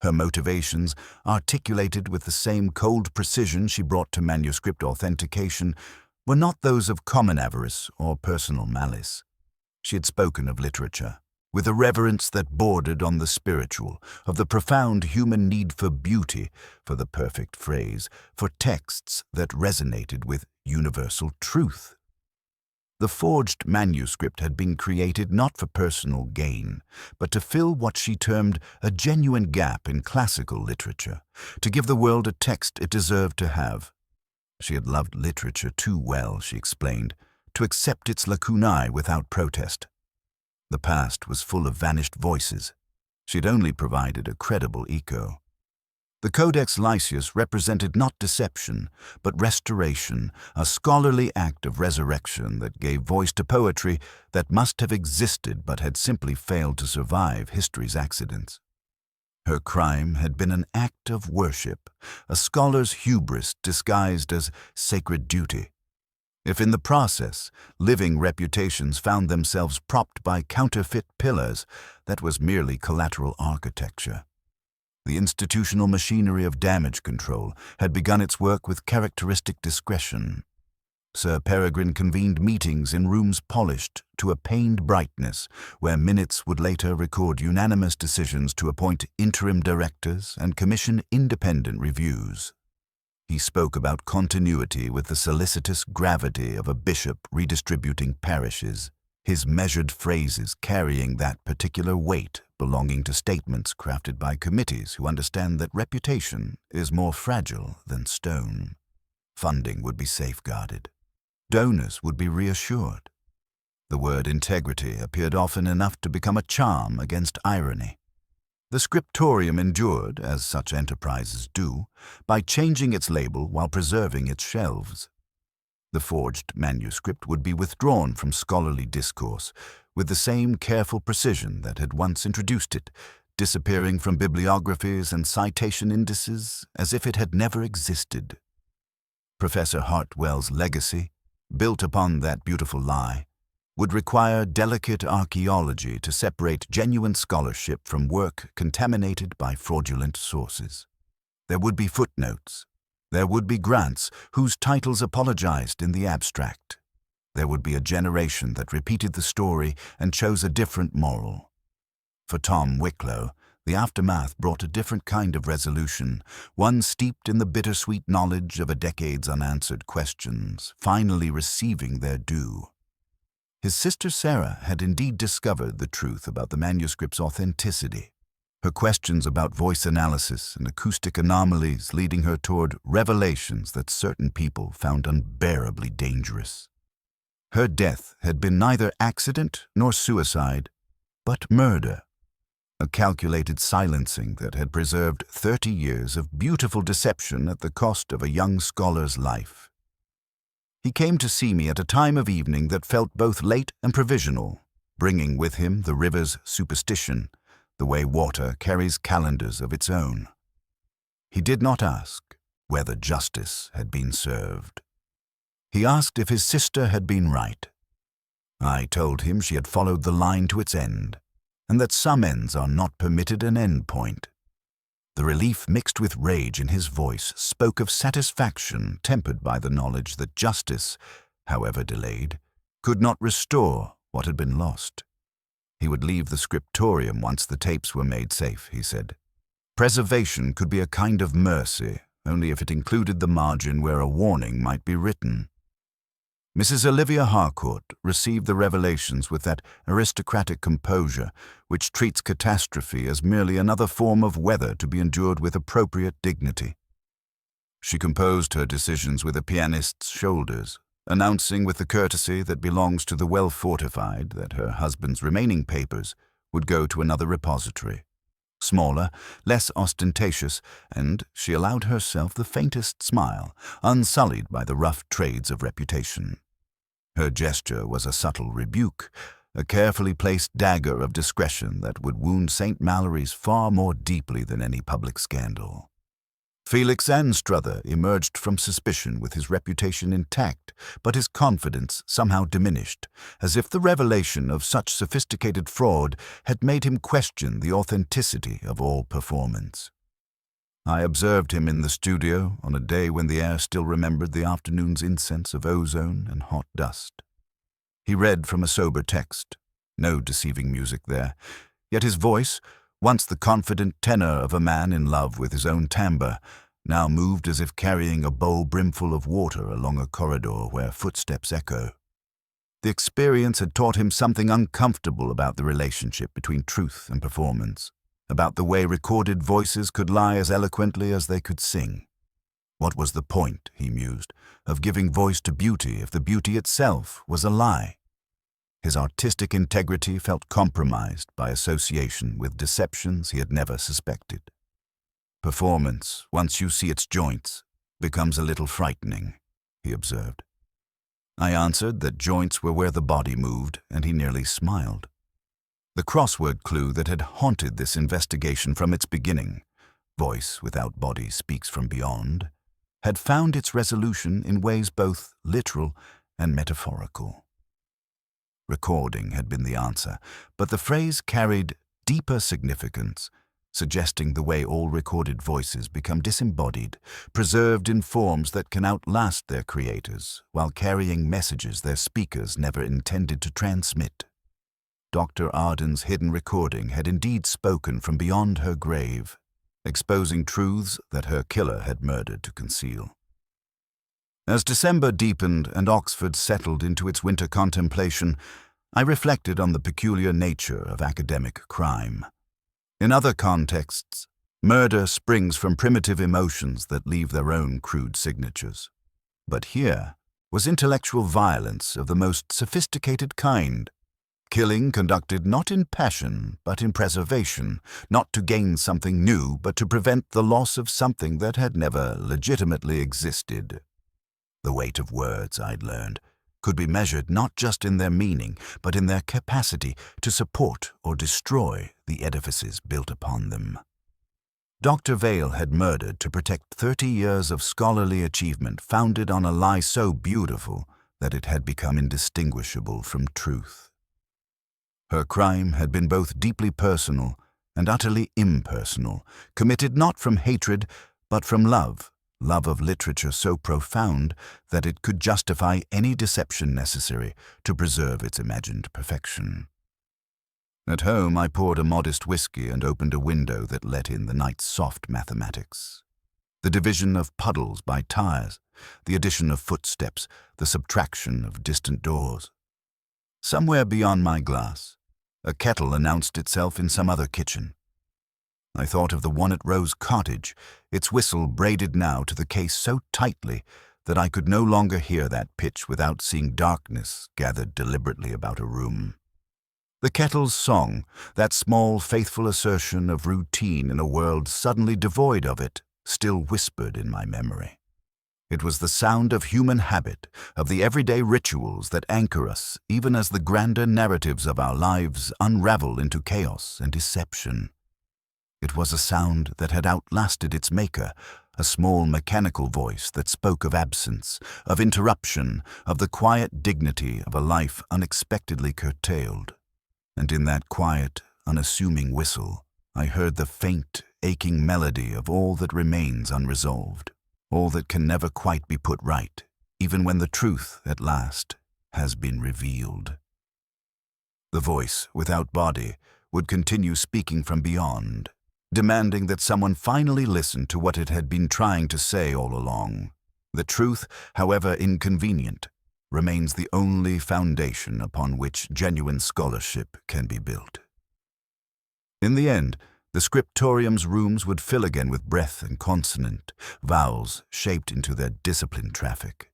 Her motivations, articulated with the same cold precision she brought to manuscript authentication, were not those of common avarice or personal malice. She had spoken of literature with a reverence that bordered on the spiritual, of the profound human need for beauty, for the perfect phrase, for texts that resonated with universal truth. The forged manuscript had been created not for personal gain, but to fill what she termed a genuine gap in classical literature, to give the world a text it deserved to have. She had loved literature too well, she explained, to accept its lacunae without protest. The past was full of vanished voices. She had only provided a credible echo. The Codex Lycius represented not deception, but restoration, a scholarly act of resurrection that gave voice to poetry that must have existed but had simply failed to survive history's accidents. Her crime had been an act of worship, a scholar's hubris disguised as sacred duty. If in the process, living reputations found themselves propped by counterfeit pillars, that was merely collateral architecture. The institutional machinery of damage control had begun its work with characteristic discretion. Sir Peregrine convened meetings in rooms polished to a pained brightness, where minutes would later record unanimous decisions to appoint interim directors and commission independent reviews. He spoke about continuity with the solicitous gravity of a bishop redistributing parishes, his measured phrases carrying that particular weight belonging to statements crafted by committees who understand that reputation is more fragile than stone. Funding would be safeguarded. Donors would be reassured. The word integrity appeared often enough to become a charm against irony. The scriptorium endured, as such enterprises do, by changing its label while preserving its shelves. The forged manuscript would be withdrawn from scholarly discourse with the same careful precision that had once introduced it, disappearing from bibliographies and citation indices as if it had never existed. Professor Hartwell's legacy, built upon that beautiful lie, would require delicate archaeology to separate genuine scholarship from work contaminated by fraudulent sources. There would be footnotes. There would be grants whose titles apologized in the abstract. There would be a generation that repeated the story and chose a different moral. For Tom Wicklow, the aftermath brought a different kind of resolution, one steeped in the bittersweet knowledge of a decade's unanswered questions, finally receiving their due. His sister Sarah had indeed discovered the truth about the manuscript's authenticity, her questions about voice analysis and acoustic anomalies leading her toward revelations that certain people found unbearably dangerous. Her death had been neither accident nor suicide, but murder, a calculated silencing that had preserved 30 years of beautiful deception at the cost of a young scholar's life. He came to see me at a time of evening that felt both late and provisional, bringing with him the river's superstition, the way water carries calendars of its own. He did not ask whether justice had been served. He asked if his sister had been right. I told him she had followed the line to its end, and that some ends are not permitted an end point. The relief mixed with rage in his voice spoke of satisfaction tempered by the knowledge that justice, however delayed, could not restore what had been lost. He would leave the scriptorium once the tapes were made safe, he said. Preservation could be a kind of mercy, only if it included the margin where a warning might be written. Mrs. Olivia Harcourt received the revelations with that aristocratic composure which treats catastrophe as merely another form of weather to be endured with appropriate dignity. She composed her decisions with a pianist's shoulders, announcing with the courtesy that belongs to the well-fortified that her husband's remaining papers would go to another repository, smaller, less ostentatious, and she allowed herself the faintest smile, unsullied by the rough trades of reputation. Her gesture was a subtle rebuke, a carefully placed dagger of discretion that would wound St. Mallory's far more deeply than any public scandal. Felix Anstruther emerged from suspicion with his reputation intact, but his confidence somehow diminished, as if the revelation of such sophisticated fraud had made him question the authenticity of all performance. I observed him in the studio on a day when the air still remembered the afternoon's incense of ozone and hot dust. He read from a sober text, no deceiving music there, yet his voice, once the confident tenor of a man in love with his own timbre, now moved as if carrying a bowl brimful of water along a corridor where footsteps echo. The experience had taught him something uncomfortable about the relationship between truth and performance, about the way recorded voices could lie as eloquently as they could sing. What was the point, he mused, of giving voice to beauty if the beauty itself was a lie? His artistic integrity felt compromised by association with deceptions he had never suspected. Performance, once you see its joints, becomes a little frightening, he observed. I answered that joints were where the body moved, and he nearly smiled. The crossword clue that had haunted this investigation from its beginning, voice without body speaks from beyond, had found its resolution in ways both literal and metaphorical. Recording had been the answer, but the phrase carried deeper significance, suggesting the way all recorded voices become disembodied, preserved in forms that can outlast their creators, while carrying messages their speakers never intended to transmit. Dr. Arden's hidden recording had indeed spoken from beyond her grave, exposing truths that her killer had murdered to conceal. As December deepened and Oxford settled into its winter contemplation, I reflected on the peculiar nature of academic crime. In other contexts, murder springs from primitive emotions that leave their own crude signatures. But here was intellectual violence of the most sophisticated kind. Killing conducted not in passion, but in preservation, not to gain something new, but to prevent the loss of something that had never legitimately existed. The weight of words, I'd learned, could be measured not just in their meaning, but in their capacity to support or destroy the edifices built upon them. Dr. Vale had murdered to protect 30 years of scholarly achievement founded on a lie so beautiful that it had become indistinguishable from truth. Her crime had been both deeply personal and utterly impersonal, committed not from hatred, but from love of literature so profound that it could justify any deception necessary to preserve its imagined perfection. At home, I poured a modest whiskey and opened a window that let in the night's soft mathematics. The division of puddles by tires, the addition of footsteps, the subtraction of distant doors. Somewhere beyond my glass, a kettle announced itself in some other kitchen. I thought of the one at Rose Cottage, its whistle braided now to the case so tightly that I could no longer hear that pitch without seeing darkness gathered deliberately about a room. The kettle's song, that small, faithful assertion of routine in a world suddenly devoid of it, still whispered in my memory. It was the sound of human habit, of the everyday rituals that anchor us, even as the grander narratives of our lives unravel into chaos and deception. It was a sound that had outlasted its maker, a small mechanical voice that spoke of absence, of interruption, of the quiet dignity of a life unexpectedly curtailed. And in that quiet, unassuming whistle, I heard the faint, aching melody of all that remains unresolved, all that can never quite be put right, even when the truth, at last, has been revealed. The voice, without body, would continue speaking from beyond, demanding that someone finally listen to what it had been trying to say all along. The truth, however inconvenient, remains the only foundation upon which genuine scholarship can be built. In the end, the scriptorium's rooms would fill again with breath and consonant, vowels shaped into their disciplined traffic.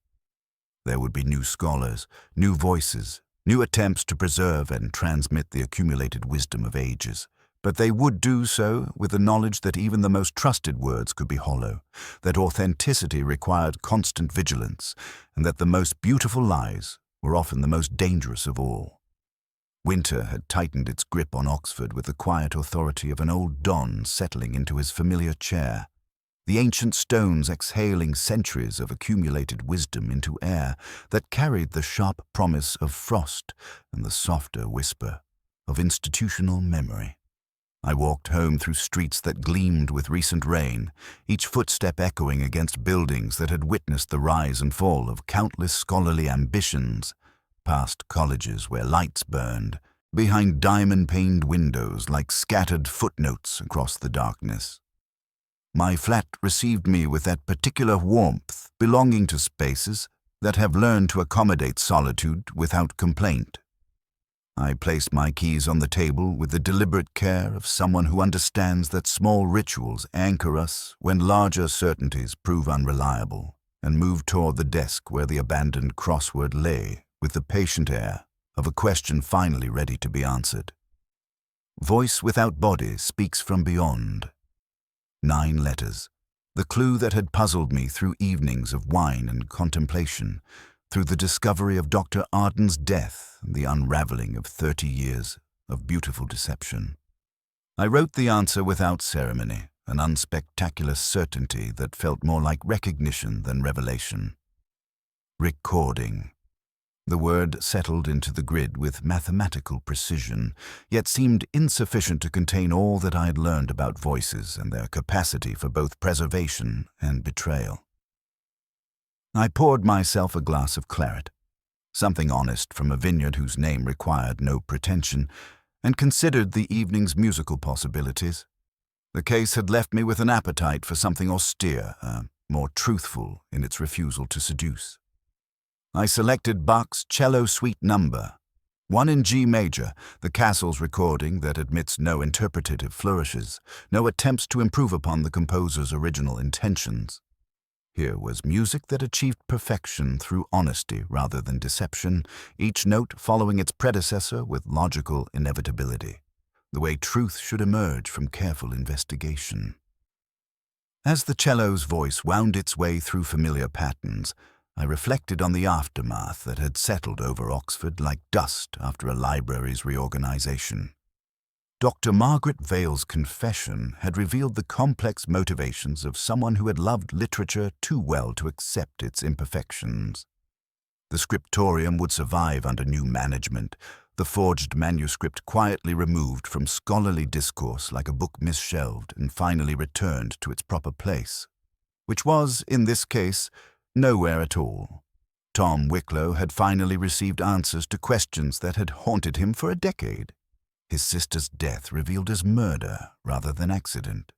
There would be new scholars, new voices, new attempts to preserve and transmit the accumulated wisdom of ages. But they would do so with the knowledge that even the most trusted words could be hollow, that authenticity required constant vigilance, and that the most beautiful lies were often the most dangerous of all. Winter had tightened its grip on Oxford with the quiet authority of an old don settling into his familiar chair, the ancient stones exhaling centuries of accumulated wisdom into air that carried the sharp promise of frost and the softer whisper of institutional memory. I walked home through streets that gleamed with recent rain, each footstep echoing against buildings that had witnessed the rise and fall of countless scholarly ambitions, past colleges where lights burned, behind diamond-paned windows like scattered footnotes across the darkness. My flat received me with that particular warmth belonging to spaces that have learned to accommodate solitude without complaint. I placed my keys on the table with the deliberate care of someone who understands that small rituals anchor us when larger certainties prove unreliable, and moved toward the desk where the abandoned crossword lay with the patient air of a question finally ready to be answered. Voice without body speaks from beyond. 9 letters, the clue that had puzzled me through evenings of wine and contemplation, through the discovery of Dr. Arden's death and the unraveling of 30 years of beautiful deception. I wrote the answer without ceremony, an unspectacular certainty that felt more like recognition than revelation. Recording. The word settled into the grid with mathematical precision, yet seemed insufficient to contain all that I had learned about voices and their capacity for both preservation and betrayal. I poured myself a glass of claret, something honest from a vineyard whose name required no pretension, and considered the evening's musical possibilities. The case had left me with an appetite for something austere, more truthful in its refusal to seduce. I selected Bach's Cello Suite Number, 1 in G major, the Castle's recording that admits no interpretative flourishes, no attempts to improve upon the composer's original intentions. Here was music that achieved perfection through honesty rather than deception, each note following its predecessor with logical inevitability, the way truth should emerge from careful investigation. As the cello's voice wound its way through familiar patterns, I reflected on the aftermath that had settled over Oxford like dust after a library's reorganization. Dr. Margaret Vale's confession had revealed the complex motivations of someone who had loved literature too well to accept its imperfections. The scriptorium would survive under new management, the forged manuscript quietly removed from scholarly discourse like a book misshelved and finally returned to its proper place, which was, in this case, nowhere at all. Tom Wicklow had finally received answers to questions that had haunted him for a decade. His sister's death revealed as murder rather than accident.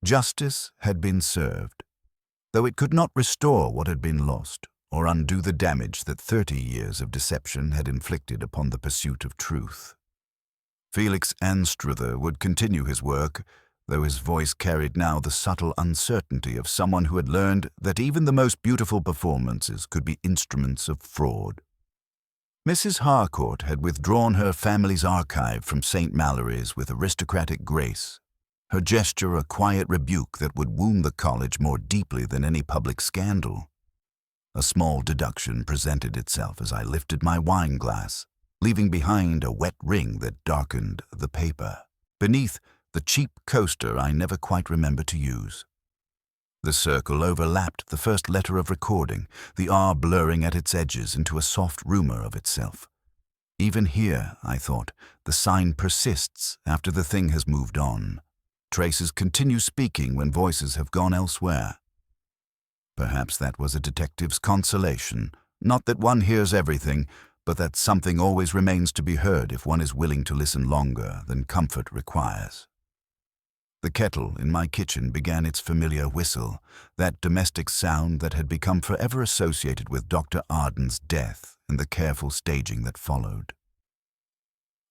Justice had been served, though it could not restore what had been lost or undo the damage that 30 years of deception had inflicted upon the pursuit of truth. Felix Anstruther would continue his work, though his voice carried now the subtle uncertainty of someone who had learned that even the most beautiful performances could be instruments of fraud. Mrs. Harcourt had withdrawn her family's archive from St. Mallory's with aristocratic grace, her gesture a quiet rebuke that would wound the college more deeply than any public scandal. A small deduction presented itself as I lifted my wine glass, leaving behind a wet ring that darkened the paper, beneath the cheap coaster I never quite remember to use. The circle overlapped the first letter of recording, the R blurring at its edges into a soft rumor of itself. Even here, I thought, the sign persists after the thing has moved on. Traces continue speaking when voices have gone elsewhere. Perhaps that was a detective's consolation, not that one hears everything, but that something always remains to be heard if one is willing to listen longer than comfort requires. The kettle in my kitchen began its familiar whistle, that domestic sound that had become forever associated with Dr. Arden's death and the careful staging that followed.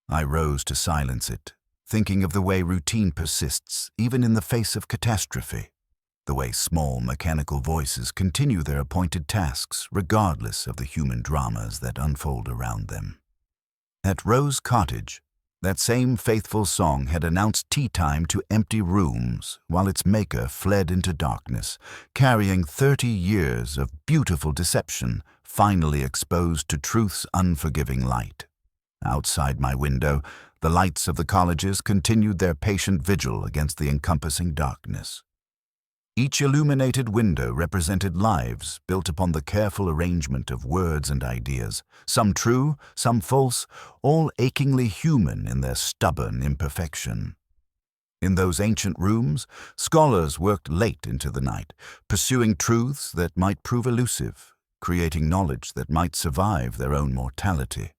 I rose to silence it, thinking of the way routine persists even in the face of catastrophe, the way small mechanical voices continue their appointed tasks regardless of the human dramas that unfold around them. At Rose Cottage, that same faithful song had announced tea time to empty rooms while its maker fled into darkness, carrying 30 years of beautiful deception finally exposed to truth's unforgiving light. Outside my window, the lights of the colleges continued their patient vigil against the encompassing darkness. Each illuminated window represented lives built upon the careful arrangement of words and ideas, some true, some false, all achingly human in their stubborn imperfection. In those ancient rooms, scholars worked late into the night, pursuing truths that might prove elusive, creating knowledge that might survive their own mortality.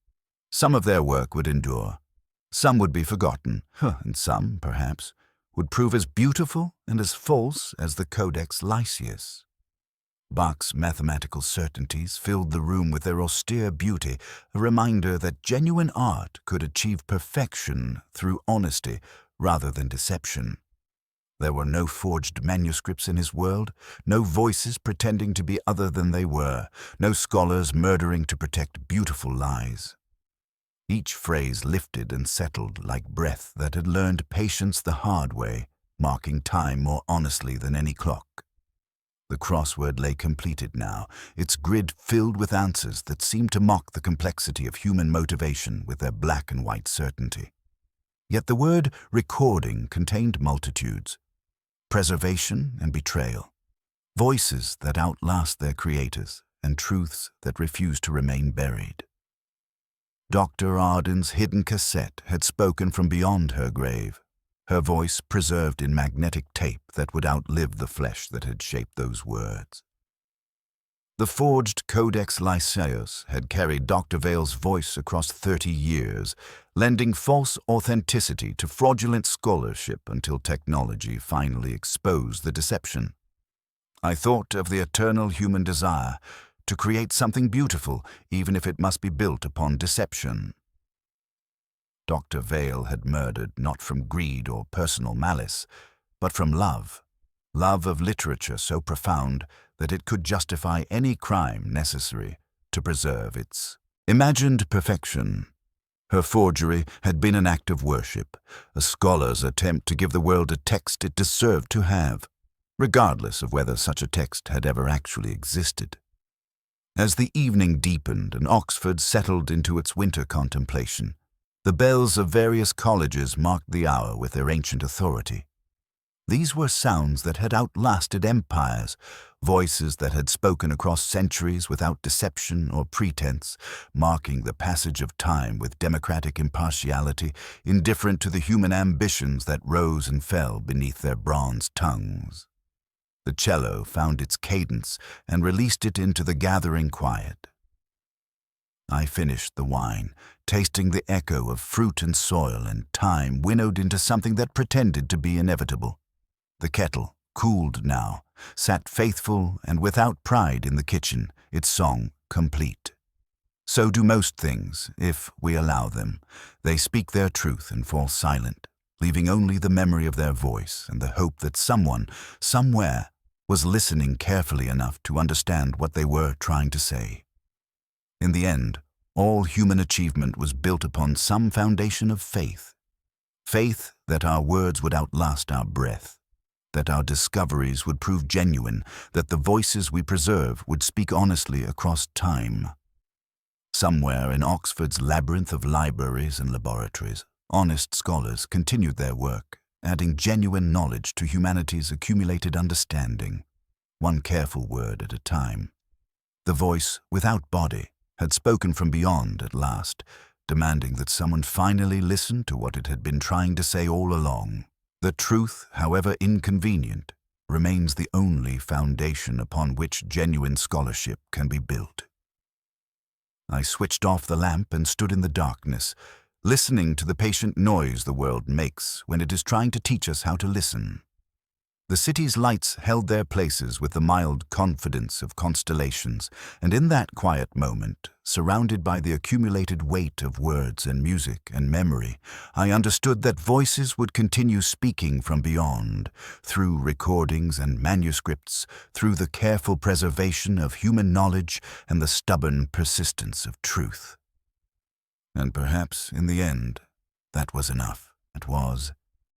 Some of their work would endure, some would be forgotten, and some, perhaps, would prove as beautiful and as false as the Codex Lysius. Bach's mathematical certainties filled the room with their austere beauty, a reminder that genuine art could achieve perfection through honesty rather than deception. There were no forged manuscripts in his world, no voices pretending to be other than they were, no scholars murdering to protect beautiful lies. Each phrase lifted and settled like breath that had learned patience the hard way, marking time more honestly than any clock. The crossword lay completed now, its grid filled with answers that seemed to mock the complexity of human motivation with their black and white certainty. Yet the word recording contained multitudes, preservation and betrayal, voices that outlast their creators, and truths that refuse to remain buried. Dr. Arden's hidden cassette had spoken from beyond her grave, her voice preserved in magnetic tape that would outlive the flesh that had shaped those words. The forged Codex Lysius had carried Dr. Vale's voice across 30 years, lending false authenticity to fraudulent scholarship until technology finally exposed the deception. I thought of the eternal human desire to create something beautiful, even if it must be built upon deception. Dr. Vale had murdered not from greed or personal malice, but from love of literature so profound that it could justify any crime necessary to preserve its imagined perfection. Her forgery had been an act of worship, a scholar's attempt to give the world a text it deserved to have, regardless of whether such a text had ever actually existed. As the evening deepened and Oxford settled into its winter contemplation, the bells of various colleges marked the hour with their ancient authority. These were sounds that had outlasted empires, voices that had spoken across centuries without deception or pretense, marking the passage of time with democratic impartiality, indifferent to the human ambitions that rose and fell beneath their bronze tongues. The cello found its cadence and released it into the gathering quiet. I finished the wine, tasting the echo of fruit and soil and time winnowed into something that pretended to be inevitable. The kettle, cooled now, sat faithful and without pride in the kitchen, its song complete. So do most things, if we allow them. They speak their truth and fall silent, leaving only the memory of their voice and the hope that someone, somewhere, was listening carefully enough to understand what they were trying to say. In the end, all human achievement was built upon some foundation of faith. Faith that our words would outlast our breath, that our discoveries would prove genuine, that the voices we preserve would speak honestly across time. Somewhere in Oxford's labyrinth of libraries and laboratories, honest scholars continued their work, adding genuine knowledge to humanity's accumulated understanding, one careful word at a time. The voice, without body, had spoken from beyond at last, demanding that someone finally listen to what it had been trying to say all along. The truth, however inconvenient, remains the only foundation upon which genuine scholarship can be built. I switched off the lamp and stood in the darkness, listening to the patient noise the world makes when it is trying to teach us how to listen. The city's lights held their places with the mild confidence of constellations, and in that quiet moment, surrounded by the accumulated weight of words and music and memory, I understood that voices would continue speaking from beyond, through recordings and manuscripts, through the careful preservation of human knowledge and the stubborn persistence of truth. And perhaps, in the end, that was enough. It was